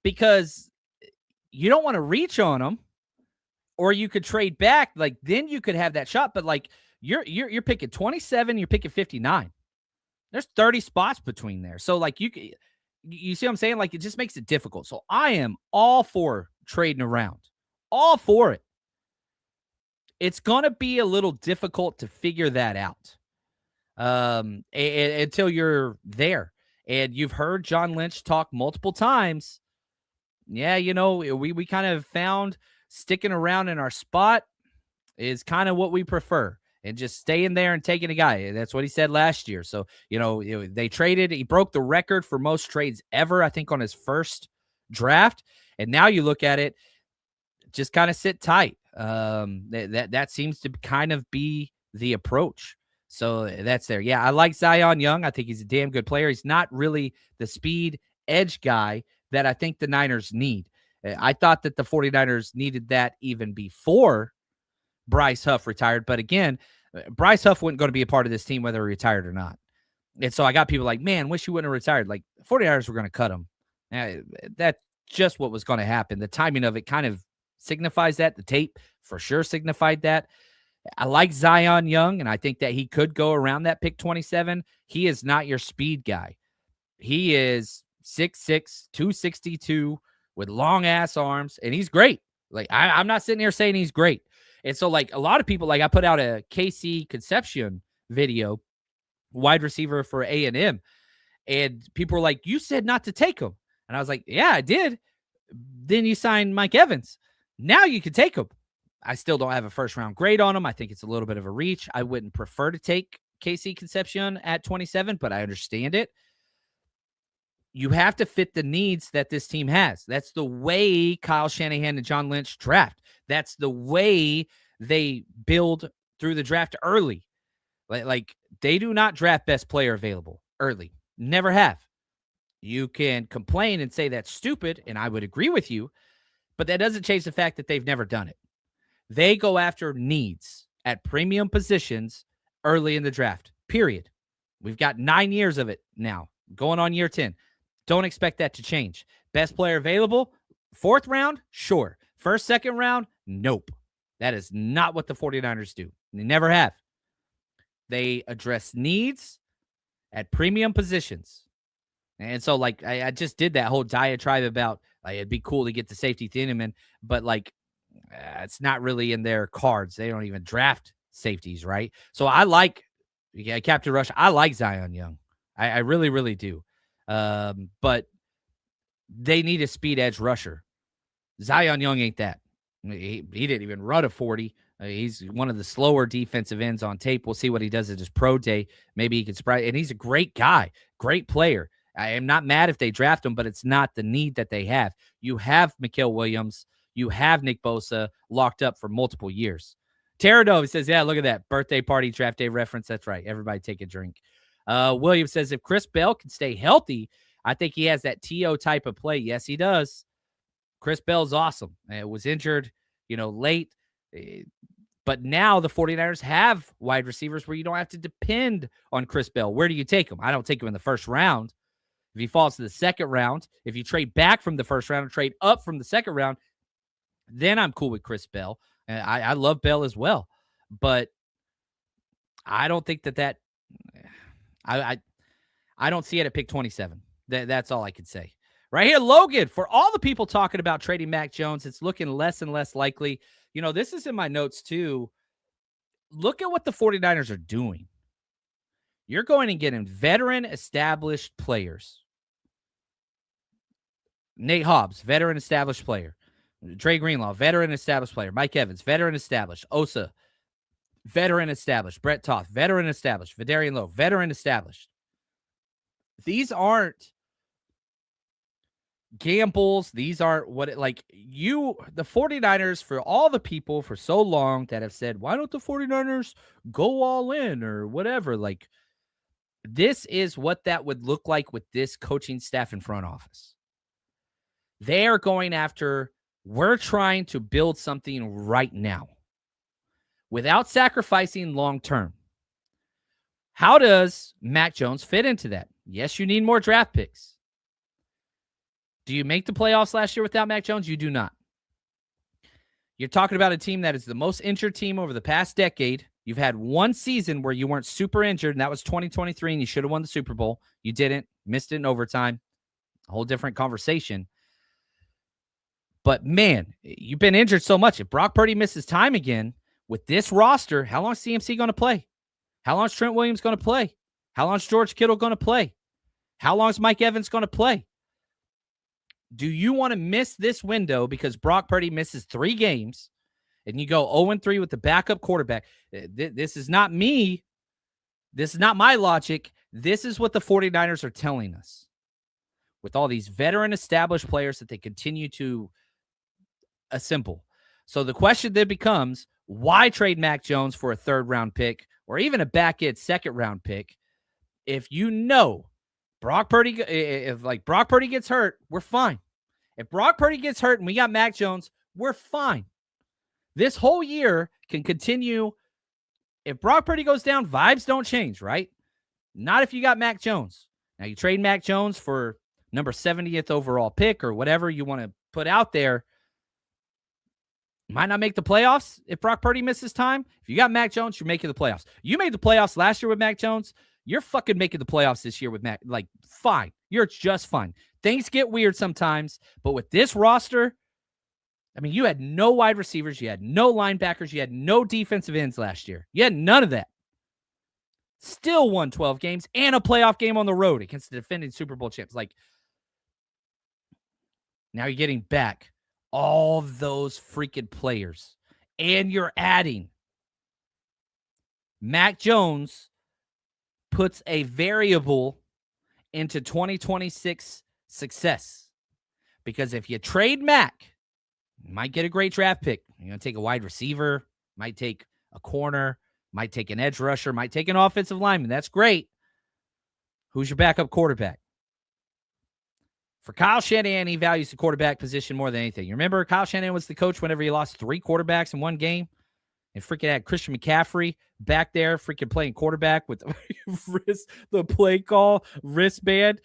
Because you don't want to reach on them, or you could trade back. Like, then you could have that shot. But like, you're picking 27, you're picking 59. There's 30 spots between there. So like, you see what I'm saying? Like, it just makes it difficult. So I am all for trading around. All for it. It's going to be a little difficult to figure that out until you're there. And you've heard John Lynch talk multiple times. Yeah, we kind of found sticking around in our spot is kind of what we prefer. And just staying there and taking a guy. That's what he said last year. So, they traded. He broke the record for most trades ever, I think, on his first draft. And now you look at it, just kind of sit tight. That seems to kind of be the approach. So that's there. Yeah, I like Zion Young. I think he's a damn good player. He's not really the speed edge guy that I think the Niners need. I thought that the 49ers needed that even before Bryce Huff retired. But again, Bryce Huff wasn't going to be a part of this team whether he retired or not. And so I got people like, man, wish you wouldn't have retired. Like, 49ers were going to cut him. That's just what was going to happen. The timing of it kind of signifies that. The tape for sure signified that. I like Zion Young, and I think that he could go around that pick 27. He is not your speed guy. He is 6'6", 262 with long-ass arms, and he's great. Like, I'm not sitting here saying he's great. And so, like, a lot of people, like, I put out a KC Concepcion video, wide receiver for A&M, and people were like, you said not to take him. And I was like, yeah, I did. Then you signed Mike Evans. Now you can take him. I still don't have a first-round grade on him. I think it's a little bit of a reach. I wouldn't prefer to take KC Concepcion at 27, but I understand it. You have to fit the needs that this team has. That's the way Kyle Shanahan and John Lynch draft. That's the way they build through the draft early. Like, they do not draft best player available early. Never have. You can complain and say that's stupid, and I would agree with you, but that doesn't change the fact that they've never done it. They go after needs at premium positions early in the draft, period. We've got 9 years of it now, going on year 10. Don't expect that to change. Best player available, 4th round, sure. 1st, 2nd round, nope. That is not what the 49ers do. They never have. They address needs at premium positions. And so, like, I just did that whole diatribe about, like, it'd be cool to get the safety Thieneman, but, like, it's not really in their cards. They don't even draft safeties, right? So I like Captain Rush. I like Zion Young. I really, really do. But they need a speed edge rusher. Zion Young ain't that. He didn't even run a 40. He's one of the slower defensive ends on tape. We'll see what he does at his pro day. Maybe he can surprise. And he's a great guy, great player. I am not mad if they draft him, but it's not the need that they have. You have Mikael Williams. You have Nick Bosa locked up for multiple years. Teradove says, yeah, look at that. Birthday party, draft day reference. That's right. Everybody take a drink. Williams says, if Chris Bell can stay healthy, I think he has that T.O. type of play. Yes, he does. Chris Bell's awesome. It was injured, late. But now the 49ers have wide receivers where you don't have to depend on Chris Bell. Where do you take him? I don't take him in the first round. If he falls to the second round, if you trade back from the first round and trade up from the second round, then I'm cool with Chris Bell. And I love Bell as well. But I don't think that I don't see it at pick 27. That's all I can say. Right here, Logan, for all the people talking about trading Mac Jones, it's looking less and less likely. This is in my notes too. Look at what the 49ers are doing. You're going and getting veteran established players. Nate Hobbs, veteran established player. Dre Greenlaw, veteran established player. Mike Evans, veteran established. Osa, veteran established. Brett Toth, veteran established. Vidarian Lowe, veteran established. These aren't gambles. These aren't the 49ers, for all the people for so long that have said, why don't the 49ers go all in or whatever? This is what that would look like with this coaching staff and front office. They are going after, we're trying to build something right now without sacrificing long-term. How does Mac Jones fit into that? Yes, you need more draft picks. Do you make the playoffs last year without Mac Jones? You do not. You're talking about a team that is the most injured team over the past decade. You've had one season where you weren't super injured, and that was 2023, and you should have won the Super Bowl. You didn't. Missed it in overtime. A whole different conversation. But, man, you've been injured so much. If Brock Purdy misses time again with this roster, how long is CMC going to play? How long is Trent Williams going to play? How long is George Kittle going to play? How long is Mike Evans going to play? Do you want to miss this window because Brock Purdy misses 3 games and you go 0-3 with the backup quarterback? This is not me. This is not my logic. This is what the 49ers are telling us. With all these veteran established players that they continue to assemble. So the question then becomes, why trade Mac Jones for a 3rd-round pick or even a back-end 2nd-round pick if you know Brock Purdy, if Brock Purdy gets hurt, we're fine. If Brock Purdy gets hurt and we got Mac Jones, we're fine. This whole year can continue. If Brock Purdy goes down, vibes don't change, right? Not if you got Mac Jones. Now, you trade Mac Jones for number 70th overall pick or whatever you want to put out there. Might not make the playoffs if Brock Purdy misses time. If you got Mac Jones, you're making the playoffs. You made the playoffs last year with Mac Jones. You're fucking making the playoffs this year with Mac. Fine. You're just fine. Things get weird sometimes, but with this roster, you had no wide receivers. You had no linebackers. You had no defensive ends last year. You had none of that. Still won 12 games and a playoff game on the road against the defending Super Bowl champs. Now you're getting back all those freaking players, and you're adding Mac Jones puts a variable into 2026 success. Because if you trade Mac, you might get a great draft pick. You're going to take a wide receiver, might take a corner, might take an edge rusher, might take an offensive lineman. That's great. Who's your backup quarterback? For Kyle Shanahan, he values the quarterback position more than anything. You remember Kyle Shanahan was the coach whenever he lost 3 quarterbacks in one game? And freaking had Christian McCaffrey back there freaking playing quarterback with the play call wristband.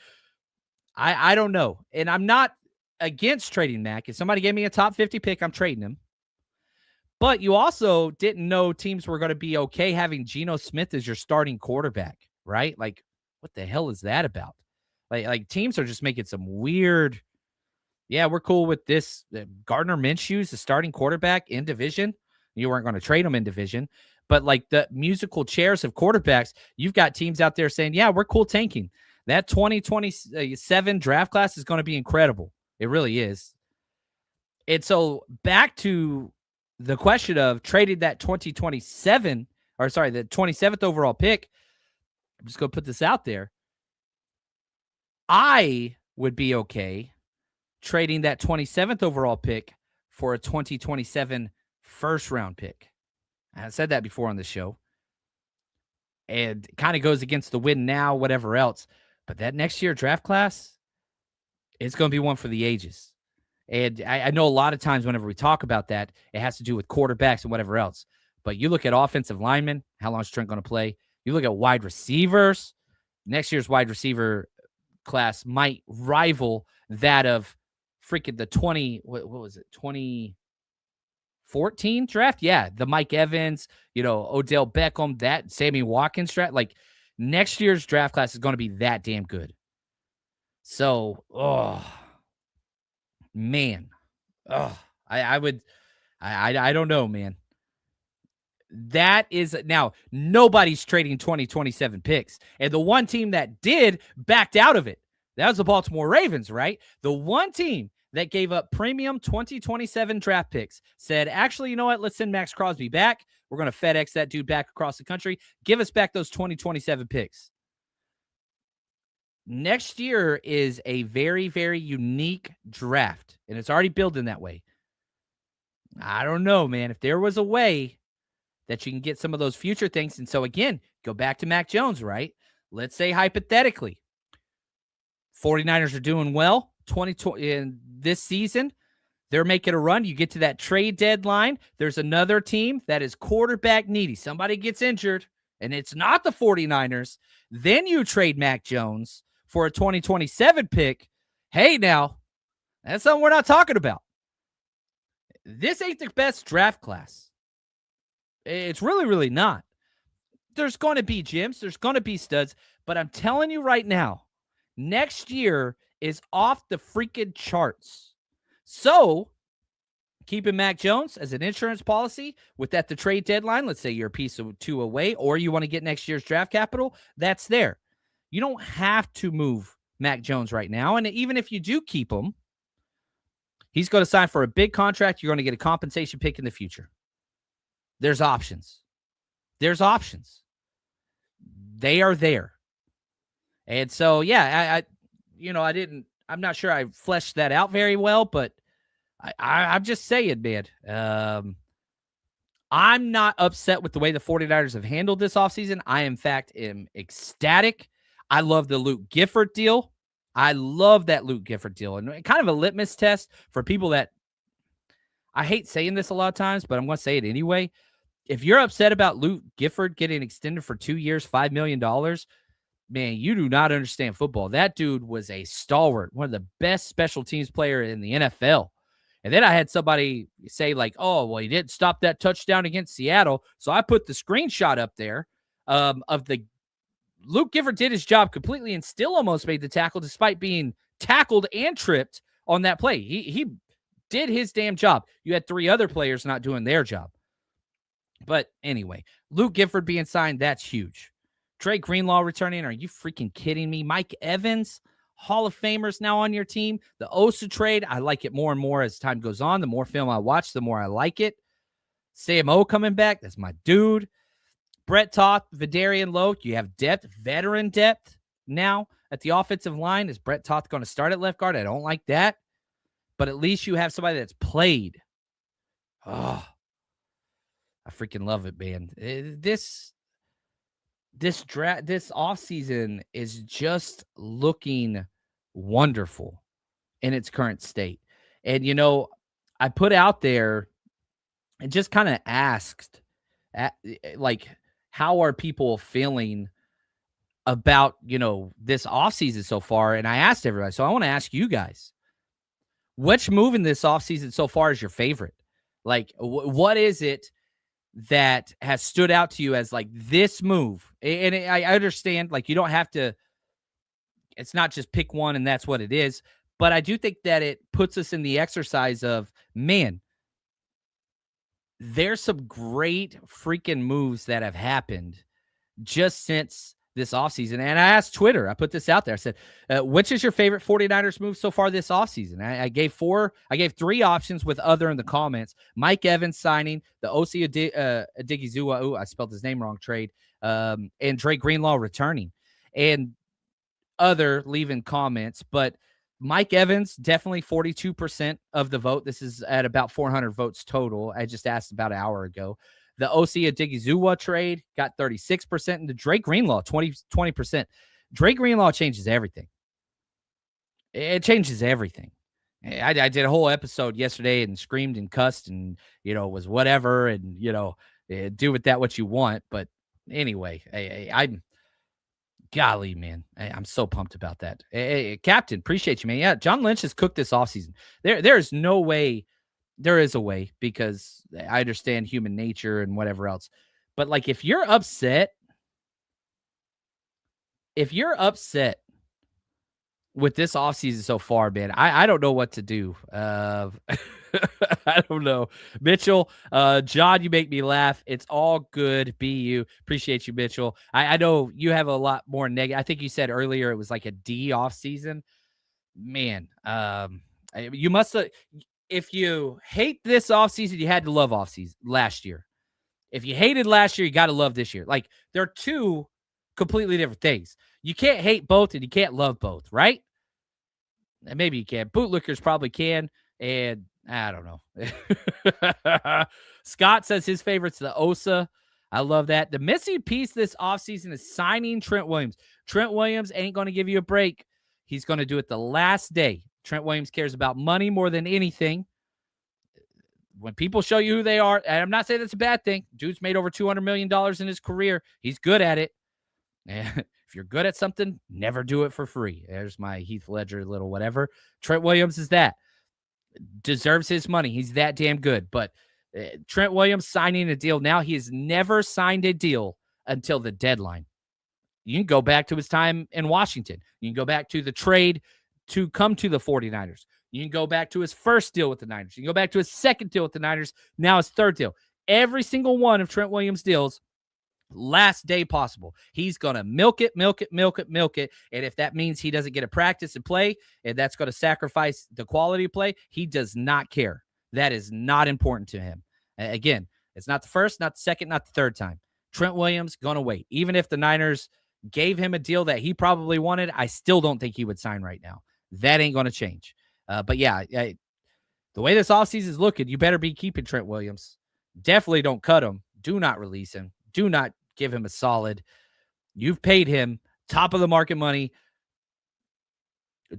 I don't know. And I'm not against trading Mac. If somebody gave me a top 50 pick, I'm trading him. But you also didn't know teams were going to be okay having Geno Smith as your starting quarterback, right? What the hell is that about? Teams are just making some weird. Yeah, we're cool with this. Gardner Minshew's the starting quarterback in division. You weren't going to trade him in division. But the musical chairs of quarterbacks, you've got teams out there saying, yeah, we're cool tanking. That 2027 draft class is going to be incredible. It really is. And so back to the question of trading that 2027, or sorry, the 27th overall pick. I'm just going to put this out there. I would be okay trading that 27th overall pick for a 2027 first round pick. I said that before on the show. And it kind of goes against the win now, whatever else. But that next year draft class, it's going to be one for the ages. And I know a lot of times whenever we talk about that, it has to do with quarterbacks and whatever else. But you look at offensive linemen, how long is Trent going to play? You look at wide receivers, next year's wide receiver class might rival that of freaking the 2014 draft? Yeah, the Mike Evans, Odell Beckham, that Sammy Watkins draft. Like, next year's draft class is going to be that damn good. So, man. I don't know, man. That is now nobody's trading 2027 picks. And the one team that did backed out of it. That was the Baltimore Ravens, right? The one team that gave up premium 2027 draft picks said, actually, you know what? Let's send Max Crosby back. We're going to FedEx that dude back across the country. Give us back those 2027 picks. Next year is a very, very unique draft, and it's already built in that way. I don't know, man. If there was a way that you can get some of those future things, and so again, go back to Mac Jones, right? Let's say hypothetically, 49ers are doing well 2020 in this season. They're making a run. You get to that trade deadline. There's another team that is quarterback needy. Somebody gets injured, and it's not the 49ers. Then you trade Mac Jones for a 2027 pick. Hey, now, that's something we're not talking about. This ain't the best draft class. It's really, really not. There's going to be gems. There's going to be studs. But I'm telling you right now, next year is off the freaking charts. So, keeping Mac Jones as an insurance policy with at the trade deadline, let's say you're a piece of two away, or you want to get next year's draft capital, that's there. You don't have to move Mac Jones right now. And even if you do keep him, he's going to sign for a big contract. You're going to get a compensation pick in the future. There's options. There's options. They are there. And so, yeah, I'm not sure I fleshed that out very well, but I'm just saying, man, I'm not upset with the way the 49ers have handled this offseason. I, in fact, am ecstatic. I love the Luke Gifford deal. I love that Luke Gifford deal. And kind of a litmus test for people that, I hate saying this a lot of times, but I'm going to say it anyway. If you're upset about Luke Gifford getting extended for 2 years, $5 million, man, you do not understand football. That dude was a stalwart, one of the best special teams player in the NFL. And then I had somebody say like, oh, well, he didn't stop that touchdown against Seattle. So I put the screenshot up there of the Luke Gifford did his job completely and still almost made the tackle despite being tackled and tripped on that play. He did his damn job. You had 3 other players not doing their job. But anyway, Luke Gifford being signed, that's huge. Trey Greenlaw returning. Are you freaking kidding me? Mike Evans, Hall of Famers now on your team. The Osa trade, I like it more and more as time goes on. The more film I watch, the more I like it. Sam O coming back. That's my dude. Brett Toth, Vidarian Lowe. You have depth, veteran depth now at the offensive line. Is Brett Toth going to start at left guard? I don't like that. But at least you have somebody that's played. Oh, I freaking love it, man. This offseason is just looking wonderful in its current state. And, I put out there and just kind of asked, how are people feeling about, this offseason so far? And I asked everybody. So I want to ask you guys, which move in this offseason so far is your favorite? Like, what is it that has stood out to you as like this move? And I understand, like, you don't have to, it's not just pick one and that's what it is. But I do think that it puts us in the exercise of, man, there's some great freaking moves that have happened just since this offseason. And I asked Twitter, I put this out there. I said, which is your favorite 49ers move so far this offseason? I gave 3 options with other in the comments. Mike Evans signing, the Osa Odighizuwa, I spelled his name wrong, trade, and Dre Greenlaw returning. And other leaving comments, but Mike Evans, definitely 42% of the vote. This is at about 400 votes total. I just asked about an hour ago. The Osa Odighizuwa trade got 36%, and the Drake Greenlaw, 20%. Drake Greenlaw changes everything. It changes everything. I did a whole episode yesterday and screamed and cussed and, was whatever. And, do with that what you want. But anyway, I'm golly, man, I'm so pumped about that. Hey, Captain, appreciate you, man. Yeah, John Lynch has cooked this offseason. There is no way. There is a way, because I understand human nature and whatever else. But like, if you're upset with this offseason so far, man, I don't know what to do. I don't know. Mitchell, John, you make me laugh. It's all good. Be you. Appreciate you, Mitchell. I know you have a lot more negative. I think you said earlier it was like a D offseason. Man, you must have. If you hate this offseason, you had to love offseason last year. If you hated last year, you got to love this year. Like, they're two completely different things. You can't hate both and you can't love both, right? And maybe you can. Bootlickers probably can. And I don't know. Scott says his favorite's the Osa. I love that. The missing piece this offseason is signing Trent Williams. Trent Williams ain't going to give you a break. He's going to do it the last day. Trent Williams cares about money more than anything. When people show you who they are, and I'm not saying that's a bad thing. Dude's made over $200 million in his career. He's good at it. And if you're good at something, never do it for free. There's my Heath Ledger little whatever. Trent Williams is that. Deserves his money. He's that damn good. But Trent Williams signing a deal now, he has never signed a deal until the deadline. You can go back to his time in Washington. You can go back to the trade to come to the 49ers. You can go back to his first deal with the Niners. You can go back to his second deal with the Niners. Now his third deal. Every single one of Trent Williams' deals, last day possible. He's going to milk it. And if that means he doesn't get to practice and play, and that's going to sacrifice the quality of play, he does not care. That is not important to him. Again, it's not the first, not the second, not the third time. Trent Williams going to wait. Even if the Niners gave him a deal that he probably wanted, I still don't think he would sign right now. That ain't going to change. But yeah, the way this offseason is looking, you better be keeping Trent Williams. Definitely don't cut him. Do not release him. Do not give him a solid. You've paid him top of the market money.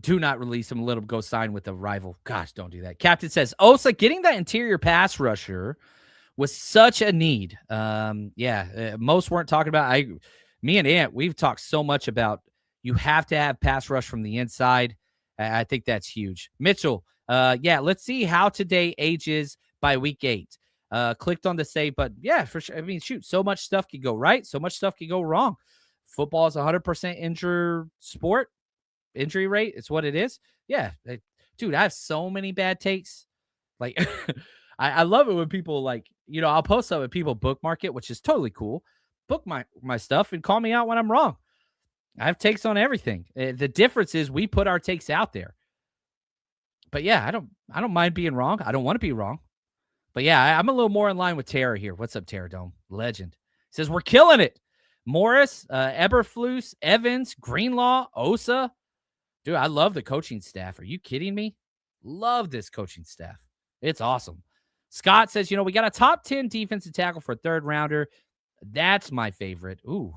Do not release him. Let him go sign with a rival. Gosh, don't do that. Captain says, Osa, getting that interior pass rusher was such a need. Most weren't talking about. Me and Ant, we've talked so much about you have to have pass rush from the inside. I think that's huge. Mitchell, let's see how today ages by week 8. Clicked on the save button. Yeah, for sure. I mean, shoot, so much stuff can go right. So much stuff can go wrong. Football is 100% injury rate. It's what it is. Yeah. Dude, I have so many bad takes. Like, I love it when people I'll post up and people bookmark it, which is totally cool. Book my stuff and call me out when I'm wrong. I have takes on everything. The difference is we put our takes out there. But yeah, I don't mind being wrong. I don't want to be wrong. But yeah, I'm a little more in line with Tara here. What's up, Tara Dome? Legend. He says, we're killing it. Morris, Eberflus, Evans, Greenlaw, Osa. Dude, I love the coaching staff. Are you kidding me? Love this coaching staff. It's awesome. Scott says, we got a top 10 defensive tackle for a third rounder. That's my favorite. Ooh.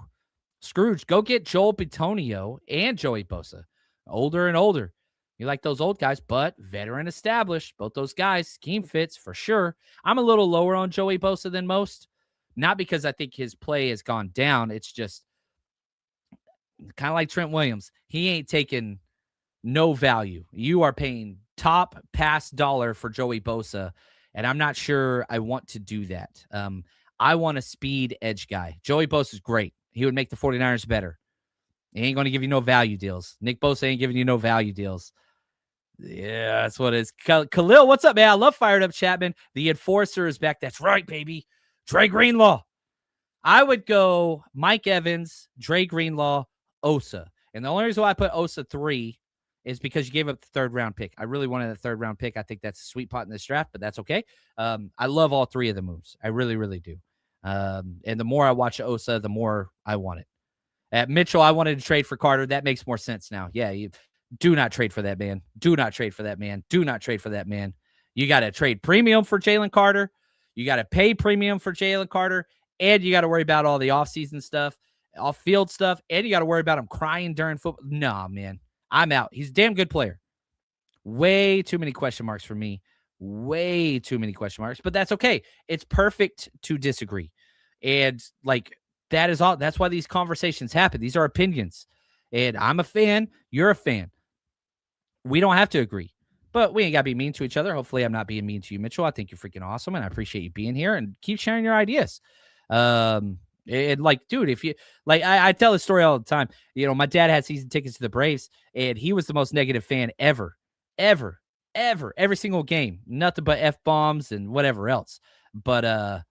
Scrooge, go get Joel Bitonio and Joey Bosa. Older and older. You like those old guys, but veteran established. Both those guys, scheme fits for sure. I'm a little lower on Joey Bosa than most. Not because I think his play has gone down. It's just kind of like Trent Williams. He ain't taking no value. You are paying top pass dollar for Joey Bosa, and I'm not sure I want to do that. I want a speed edge guy. Joey Bosa is great. He would make the 49ers better. He ain't going to give you no value deals. Nick Bosa ain't giving you no value deals. Yeah, that's what it is. Khalil, what's up, man? I love Fired Up Chapman. The enforcer is back. That's right, baby. Dre Greenlaw. I would go Mike Evans, Dre Greenlaw, Osa. And the only reason why I put Osa 3 is because you gave up the third-round pick. I really wanted a third-round pick. I think that's a sweet pot in this draft, but that's okay. I love all three of the moves. I really, really do. And the more I watch Osa, the more I want it. At Mitchell, I wanted to trade for Carter. That makes more sense now. Yeah, you do not trade for that man. Do not trade for that man. Do not trade for that man. You got to trade premium for Jalen Carter. You got to pay premium for Jalen Carter. And you got to worry about all the offseason stuff, off-field stuff. And you got to worry about him crying during football. Nah, man. I'm out. He's a damn good player. Way too many question marks for me. Way too many question marks. But that's okay. It's perfect to disagree. And, like, that is all. That's why these conversations happen. These are opinions. And I'm a fan. You're a fan. We don't have to agree. But we ain't got to be mean to each other. Hopefully, I'm not being mean to you, Mitchell. I think you're freaking awesome, and I appreciate you being here. And keep sharing your ideas. And like, dude, if you like, I tell this story all the time. You know, my dad had season tickets to the Braves, and he was the most negative fan ever, every single game. Nothing but F-bombs and whatever else. But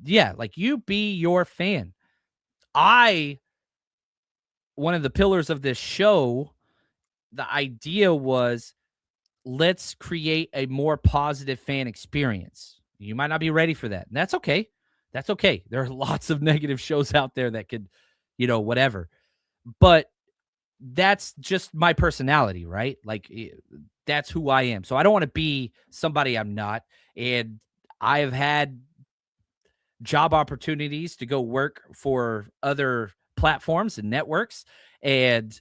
yeah, like, you be your fan. One of the pillars of this show, the idea was, let's create a more positive fan experience. You might not be ready for that. And that's okay. That's okay. There are lots of negative shows out there that could, whatever. But that's just my personality, right? Like, that's who I am. So I don't want to be somebody I'm not. And I have had job opportunities to go work for other platforms and networks. And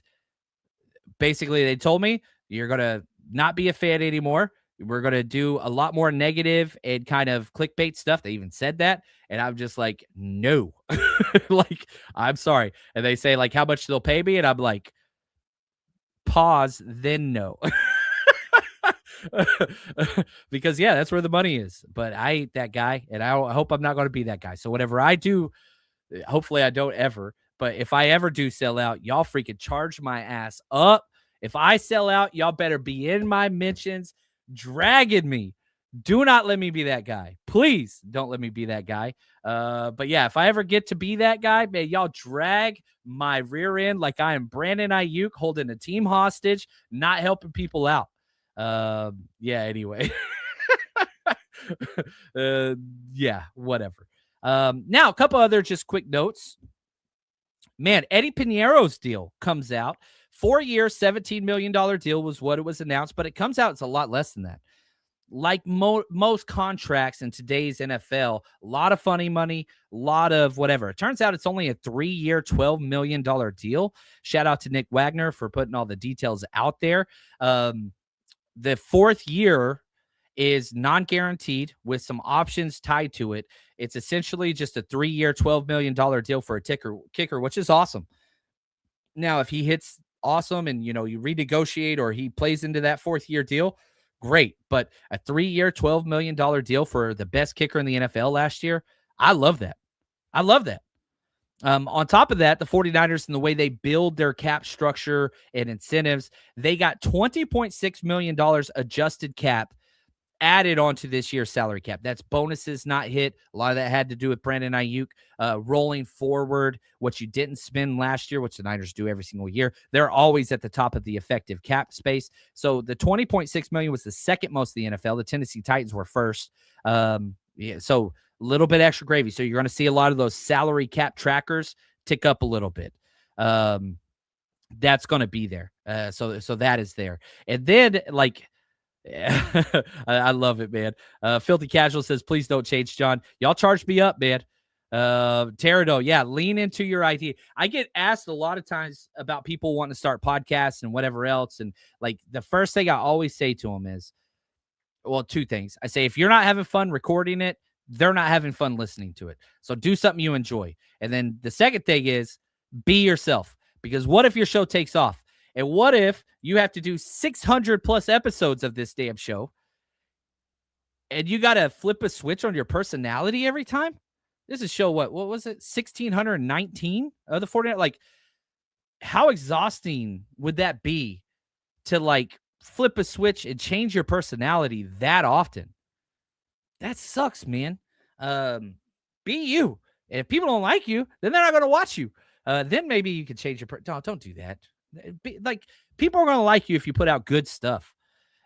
basically they told me, you're going to not be a fan anymore. We're going to do a lot more negative and kind of clickbait stuff. They even said that. And I'm just like, no, like, I'm sorry. And they say, like, how much they'll pay me. And I'm like, pause, then no. Because, yeah, that's where the money is. But I ain't that guy. And I hope I'm not going to be that guy. So whatever I do, hopefully I don't ever. But if I ever do sell out, y'all freaking charge my ass up. If I sell out, y'all better be in my mentions, dragging me. Do not let me be that guy. Please don't let me be that guy. But yeah, if I ever get to be that guy, man, y'all drag my rear end like I am Brandon Aiyuk holding a team hostage, not helping people out. Yeah, anyway. Yeah, whatever. Now, a couple other just quick notes. Man, Eddie Piñeiro's deal comes out. 4-year, $17 million deal was what it was announced, but it comes out, it's a lot less than that. Like most contracts in today's NFL, a lot of funny money, a lot of whatever. It turns out it's only a 3-year, $12 million deal. Shout out to Nick Wagner for putting all the details out there. The fourth year is non-guaranteed with some options tied to it. It's essentially just a 3-year, $12 million deal for a kicker, which is awesome. Now, if he hits awesome and, you renegotiate or he plays into that fourth-year deal, great. But a 3-year, $12 million deal for the best kicker in the NFL last year, I love that. I love that. On top of that, the 49ers and the way they build their cap structure and incentives, they got $20.6 million adjusted cap added onto this year's salary cap. That's bonuses not hit. A lot of that had to do with Brandon Aiyuk rolling forward what you didn't spend last year, which the Niners do every single year. They're always at the top of the effective cap space. So the $20.6 million was the second most of the NFL. The Tennessee Titans were first. Yeah, so a little bit extra gravy. So you're going to see a lot of those salary cap trackers tick up a little bit. That's going to be there. So that is there. And then, like, I love it, man. Filthy Casual says, please don't change, John. Y'all charged me up, man. Terado, yeah, lean into your idea. I get asked a lot of times about people wanting to start podcasts and whatever else. And, like, the first thing I always say to them is, well, two things. I say, if you're not having fun recording it, they're not having fun listening to it. So do something you enjoy. And then the second thing is be yourself. Because what if your show takes off? And what if you have to do 600 plus episodes of this damn show and you got to flip a switch on your personality every time? This is show what was it? 1619 of the 49. Like, how exhausting would that be to, like, flip a switch and change your personality that often? That sucks, man. Be you. If people don't like you, then they're not going to watch you. Then maybe you can change your. Don't do that. Like, people are going to like you if you put out good stuff.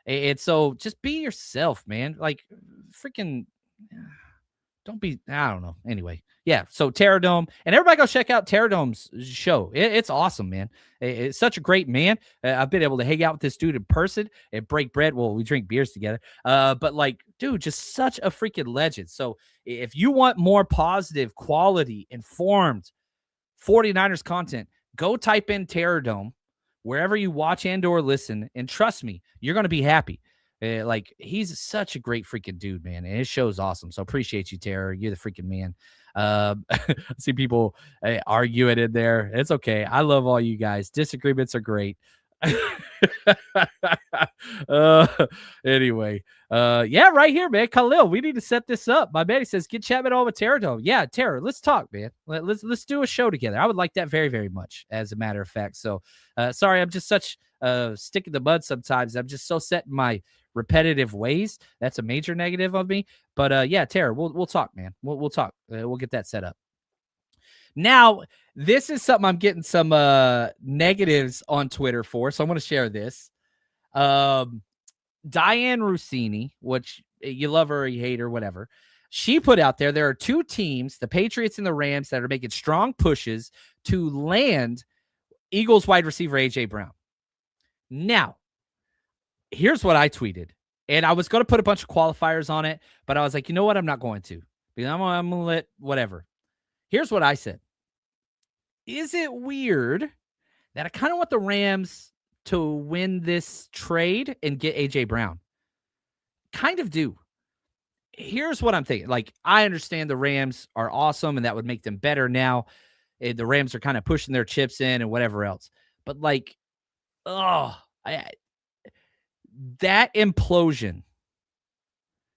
And so just be yourself, man. Like, freaking. Don't be, I don't know. Anyway, yeah. So Terradome, and everybody go check out Terradome's show. It's awesome, man. It's such a great man. I've been able to hang out with this dude in person and break bread. Well, we drink beers together. But like, dude, just such a freaking legend. So if you want more positive, quality, informed 49ers content, go type in Terradome wherever you watch and or listen, and trust me, you're going to be happy. Like, he's such a great freaking dude, man, and his show's awesome. So appreciate you, Terror. You're the freaking man. I see people arguing in there. It's okay. I love all you guys. Disagreements are great. Anyway, yeah, right here, man. Khalil, we need to set this up. My man, he says, get Chapman on with Terradome. Yeah, Terror, let's talk, man. Let's do a show together. I would like that very, very much, as a matter of fact. So sorry, I'm just such stick in the mud sometimes. I'm just so set in my repetitive ways. That's a major negative of me. But yeah, Terror, we'll talk, man. We'll talk. We'll get that set up. Now, this is something I'm getting some negatives on Twitter for, so I'm going to share this. Diane Rossini, which you love her or you hate her, whatever, she put out there are two teams, the Patriots and the Rams, that are making strong pushes to land Eagles wide receiver A.J. Brown. Now, here's what I tweeted, and I was going to put a bunch of qualifiers on it, but I was like, you know what? I'm not going to, because I'm going to let whatever. Here's what I said. Is it weird that I kind of want the Rams to win this trade and get A.J. Brown? Kind of do. Here's what I'm thinking. Like, I understand the Rams are awesome, and that would make them better now. The Rams are kind of pushing their chips in and whatever else. But, like, that implosion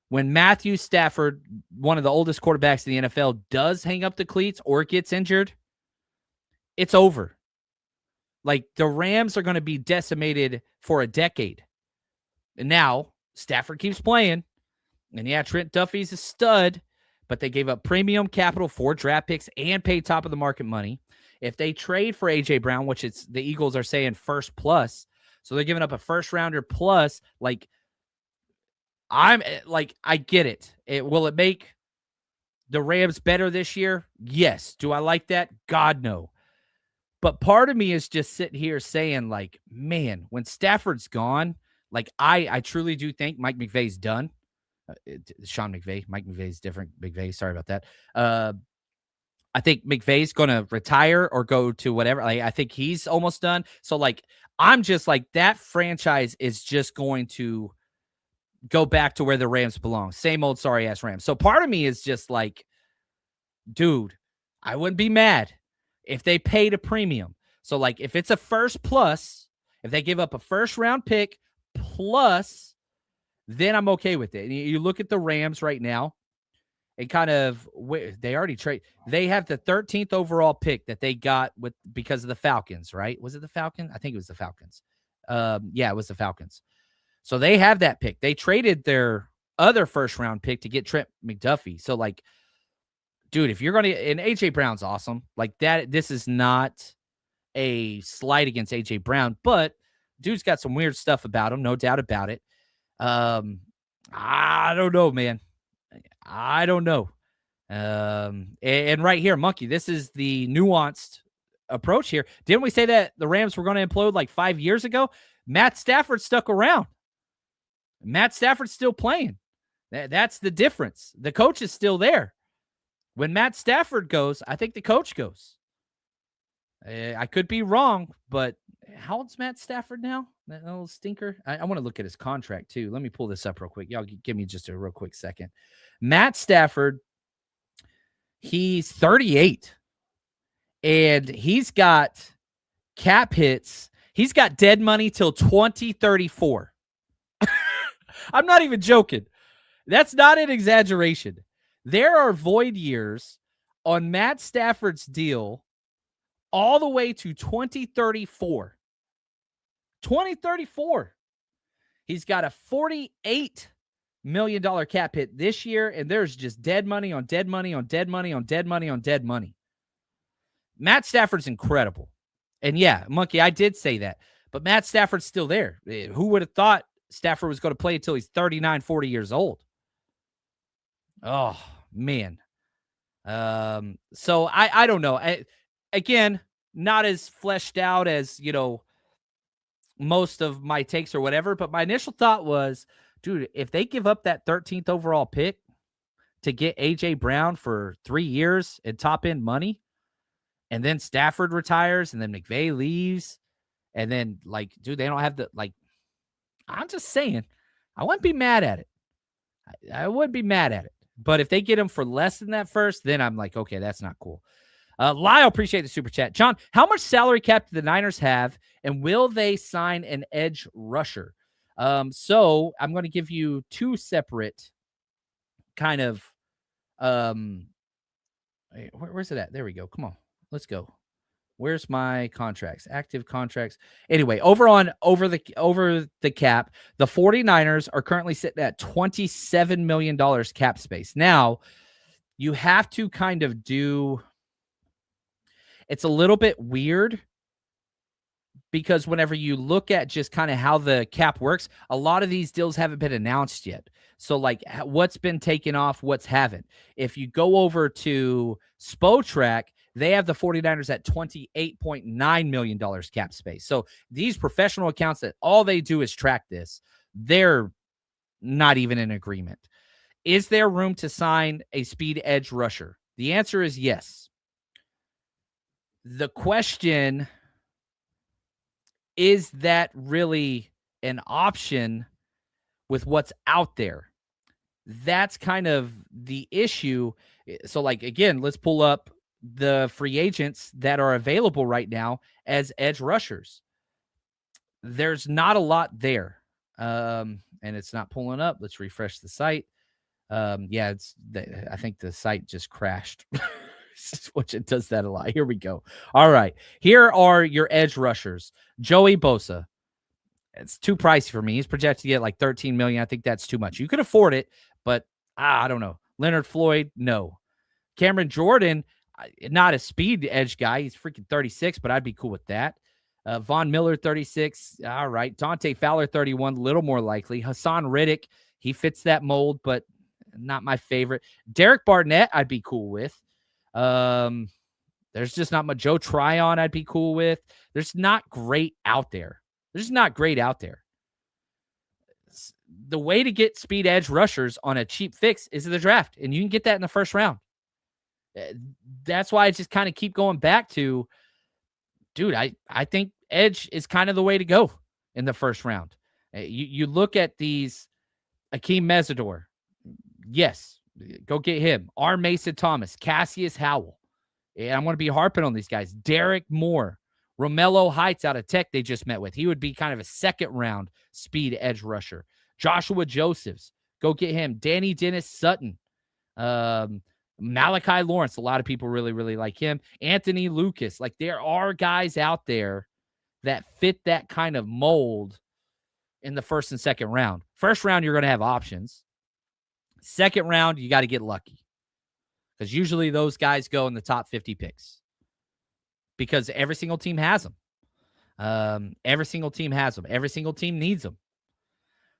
when Matthew Stafford, one of the oldest quarterbacks in the NFL, does hang up the cleats or gets injured, it's over. Like, the Rams are going to be decimated for a decade. And now Stafford keeps playing. And yeah, Trent Duffy's a stud, but they gave up premium capital for draft picks and paid top of the market money. If they trade for A.J. Brown, which it's the Eagles are saying first plus, so they're giving up a first rounder plus, like, I get it. Will it make the Rams better this year? Yes. Do I like that? God, no. But part of me is just sitting here saying, like, man, when Stafford's gone, like, I truly do think Mike McVay's done. Sean McVay. Mike McVay's different. McVay, sorry about that. I think McVay's going to retire or go to whatever. Like, I think he's almost done. So, like, I'm just like, that franchise is just going to go back to where the Rams belong. Same old sorry-ass Rams. So part of me is just like, dude, I wouldn't be mad if they paid a premium. So, like, if it's a first plus, if they give up a first-round pick plus, then I'm okay with it. And you look at the Rams right now, and kind of, they already trade. They have the 13th overall pick that they got because of the Falcons, right? Was it the Falcons? I think it was the Falcons. Yeah, it was the Falcons. So they have that pick. They traded their other first-round pick to get Trent McDuffie. So, like, dude, if you're going to, and A.J. Brown's awesome. Like, that, this is not a slight against A.J. Brown, but dude's got some weird stuff about him, no doubt about it. I don't know, man. I don't know. And right here, Monkey, this is the nuanced approach here. Didn't we say that the Rams were going to implode like 5 years ago? Matt Stafford stuck around. Matt Stafford's still playing. That's the difference. The coach is still there. When Matt Stafford goes, I think the coach goes. I could be wrong, but how old's Matt Stafford now? That little stinker. I want to look at his contract too. Let me pull this up real quick. Y'all give me just a real quick second. Matt Stafford, he's 38, and he's got cap hits. He's got dead money till 2034. I'm not even joking. That's not an exaggeration. There are void years on Matt Stafford's deal all the way to 2034. 2034. He's got a 48 million cap hit this year, and there's just dead money on dead money on dead money on dead money on dead money. Matt Stafford's incredible. And yeah, Monkey, I did say that. But Matt Stafford's still there. Who would have thought Stafford was going to play until he's 39, 40 years old? Oh, man. So I don't know. Again, not as fleshed out as, most of my takes or whatever. But my initial thought was, dude, if they give up that 13th overall pick to get A.J. Brown for 3 years and top-end money, and then Stafford retires, and then McVay leaves, and then, dude, they don't have the, I'm just saying, I wouldn't be mad at it. I wouldn't be mad at it. But if they get him for less than that first, then I'm like, okay, that's not cool. Lyle, appreciate the super chat. John, how much salary cap do the Niners have, and will they sign an edge rusher? So I'm going to give you two separate kind of, where's it at? There we go. Come on, let's go. Where's my contracts? Active contracts. Anyway, over the cap, the 49ers are currently sitting at $27 million cap space. Now, you have to kind of do, it's a little bit weird because whenever you look at just kind of how the cap works, a lot of these deals haven't been announced yet. So what's been taken off, what's haven't. If you go over to Spotrac, they have the 49ers at $28.9 million cap space. So these professional accounts that all they do is track this, they're not even in agreement. Is there room to sign a speed edge rusher? The answer is yes. The question, is that really an option with what's out there? That's kind of the issue. So, again, let's pull up the free agents that are available right now as edge rushers. There's not a lot there. And it's not pulling up. Let's refresh the site. I think the site just crashed. Which it does that a lot. Here we go. All right. Here are your edge rushers. Joey Bosa. It's too pricey for me. He's projected to get like $13 million. I think that's too much. You could afford it, but I don't know. Leonard Floyd, no. Cameron Jordan, not a speed edge guy. He's freaking 36, but I'd be cool with that. Von Miller, 36. All right. Dante Fowler, 31. A little more likely. Hassan Riddick, he fits that mold, but not my favorite. Derek Barnett, I'd be cool with. There's just not much. Joe Tryon, I'd be cool with. There's not great out there. The way to get speed edge rushers on a cheap fix is the draft, and you can get that in the first round. That's why I just kind of keep going back to, dude, I think edge is kind of the way to go in the first round. You look at these, Akeem Mesidor. Yes, go get him. R. Mason Thomas, Cassius Howell. And I'm going to be harping on these guys. Derek Moore, Romello Heights out of Tech they just met with. He would be kind of a second round speed edge rusher. Joshua Josephs, go get him. Danny Dennis Sutton. Malachi Lawrence, a lot of people really, really like him. Anthony Lucas. There are guys out there that fit that kind of mold in the first and second round. First round, you're going to have options. Second round, you got to get lucky. Because usually those guys go in the top 50 picks. Because every single team has them. Every single team has them. Every single team needs them.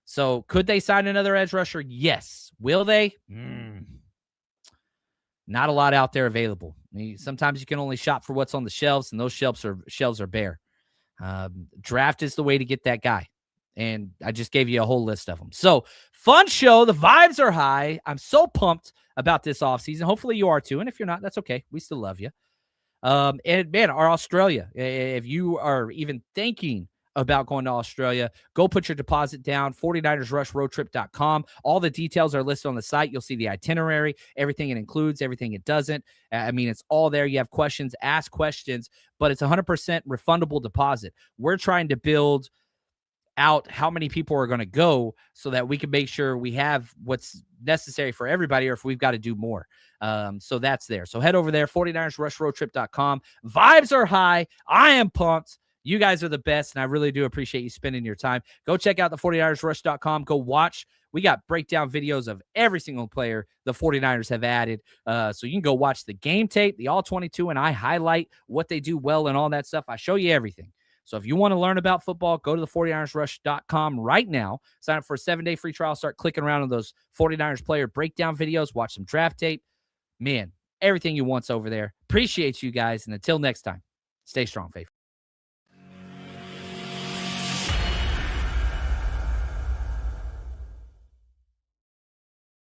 So could they sign another edge rusher? Yes. Will they? Not a lot out there available. Sometimes you can only shop for what's on the shelves, and those shelves are bare. Draft is the way to get that guy. And I just gave you a whole list of them. So, fun show. The vibes are high. I'm so pumped about this offseason. Hopefully you are too. And if you're not, that's okay. We still love you. And, man, our Australia, if you are even thinking about going to Australia, go put your deposit down, 49ersrushroadtrip.com. All the details are listed on the site. You'll see the itinerary, everything it includes, everything it doesn't. It's all there. You have questions, ask questions, but it's 100% refundable deposit. We're trying to build out how many people are going to go so that we can make sure we have what's necessary for everybody, or if we've got to do more. So that's there. So head over there, 49ersrushroadtrip.com. Vibes are high. I am pumped. You guys are the best, and I really do appreciate you spending your time. Go check out the 49ersrush.com. Go watch We got breakdown videos of every single player the 49ers have added. So you can go watch the game tape, the all 22, and I highlight what they do well and all that stuff. I show you everything. So if you want to learn about football, go to the 49ersrush.com right now. Sign up for a 7-day free trial. Start clicking around on those 49ers player breakdown videos. Watch some draft tape. Man, everything you want's over there. Appreciate you guys. And until next time, stay strong, faithful.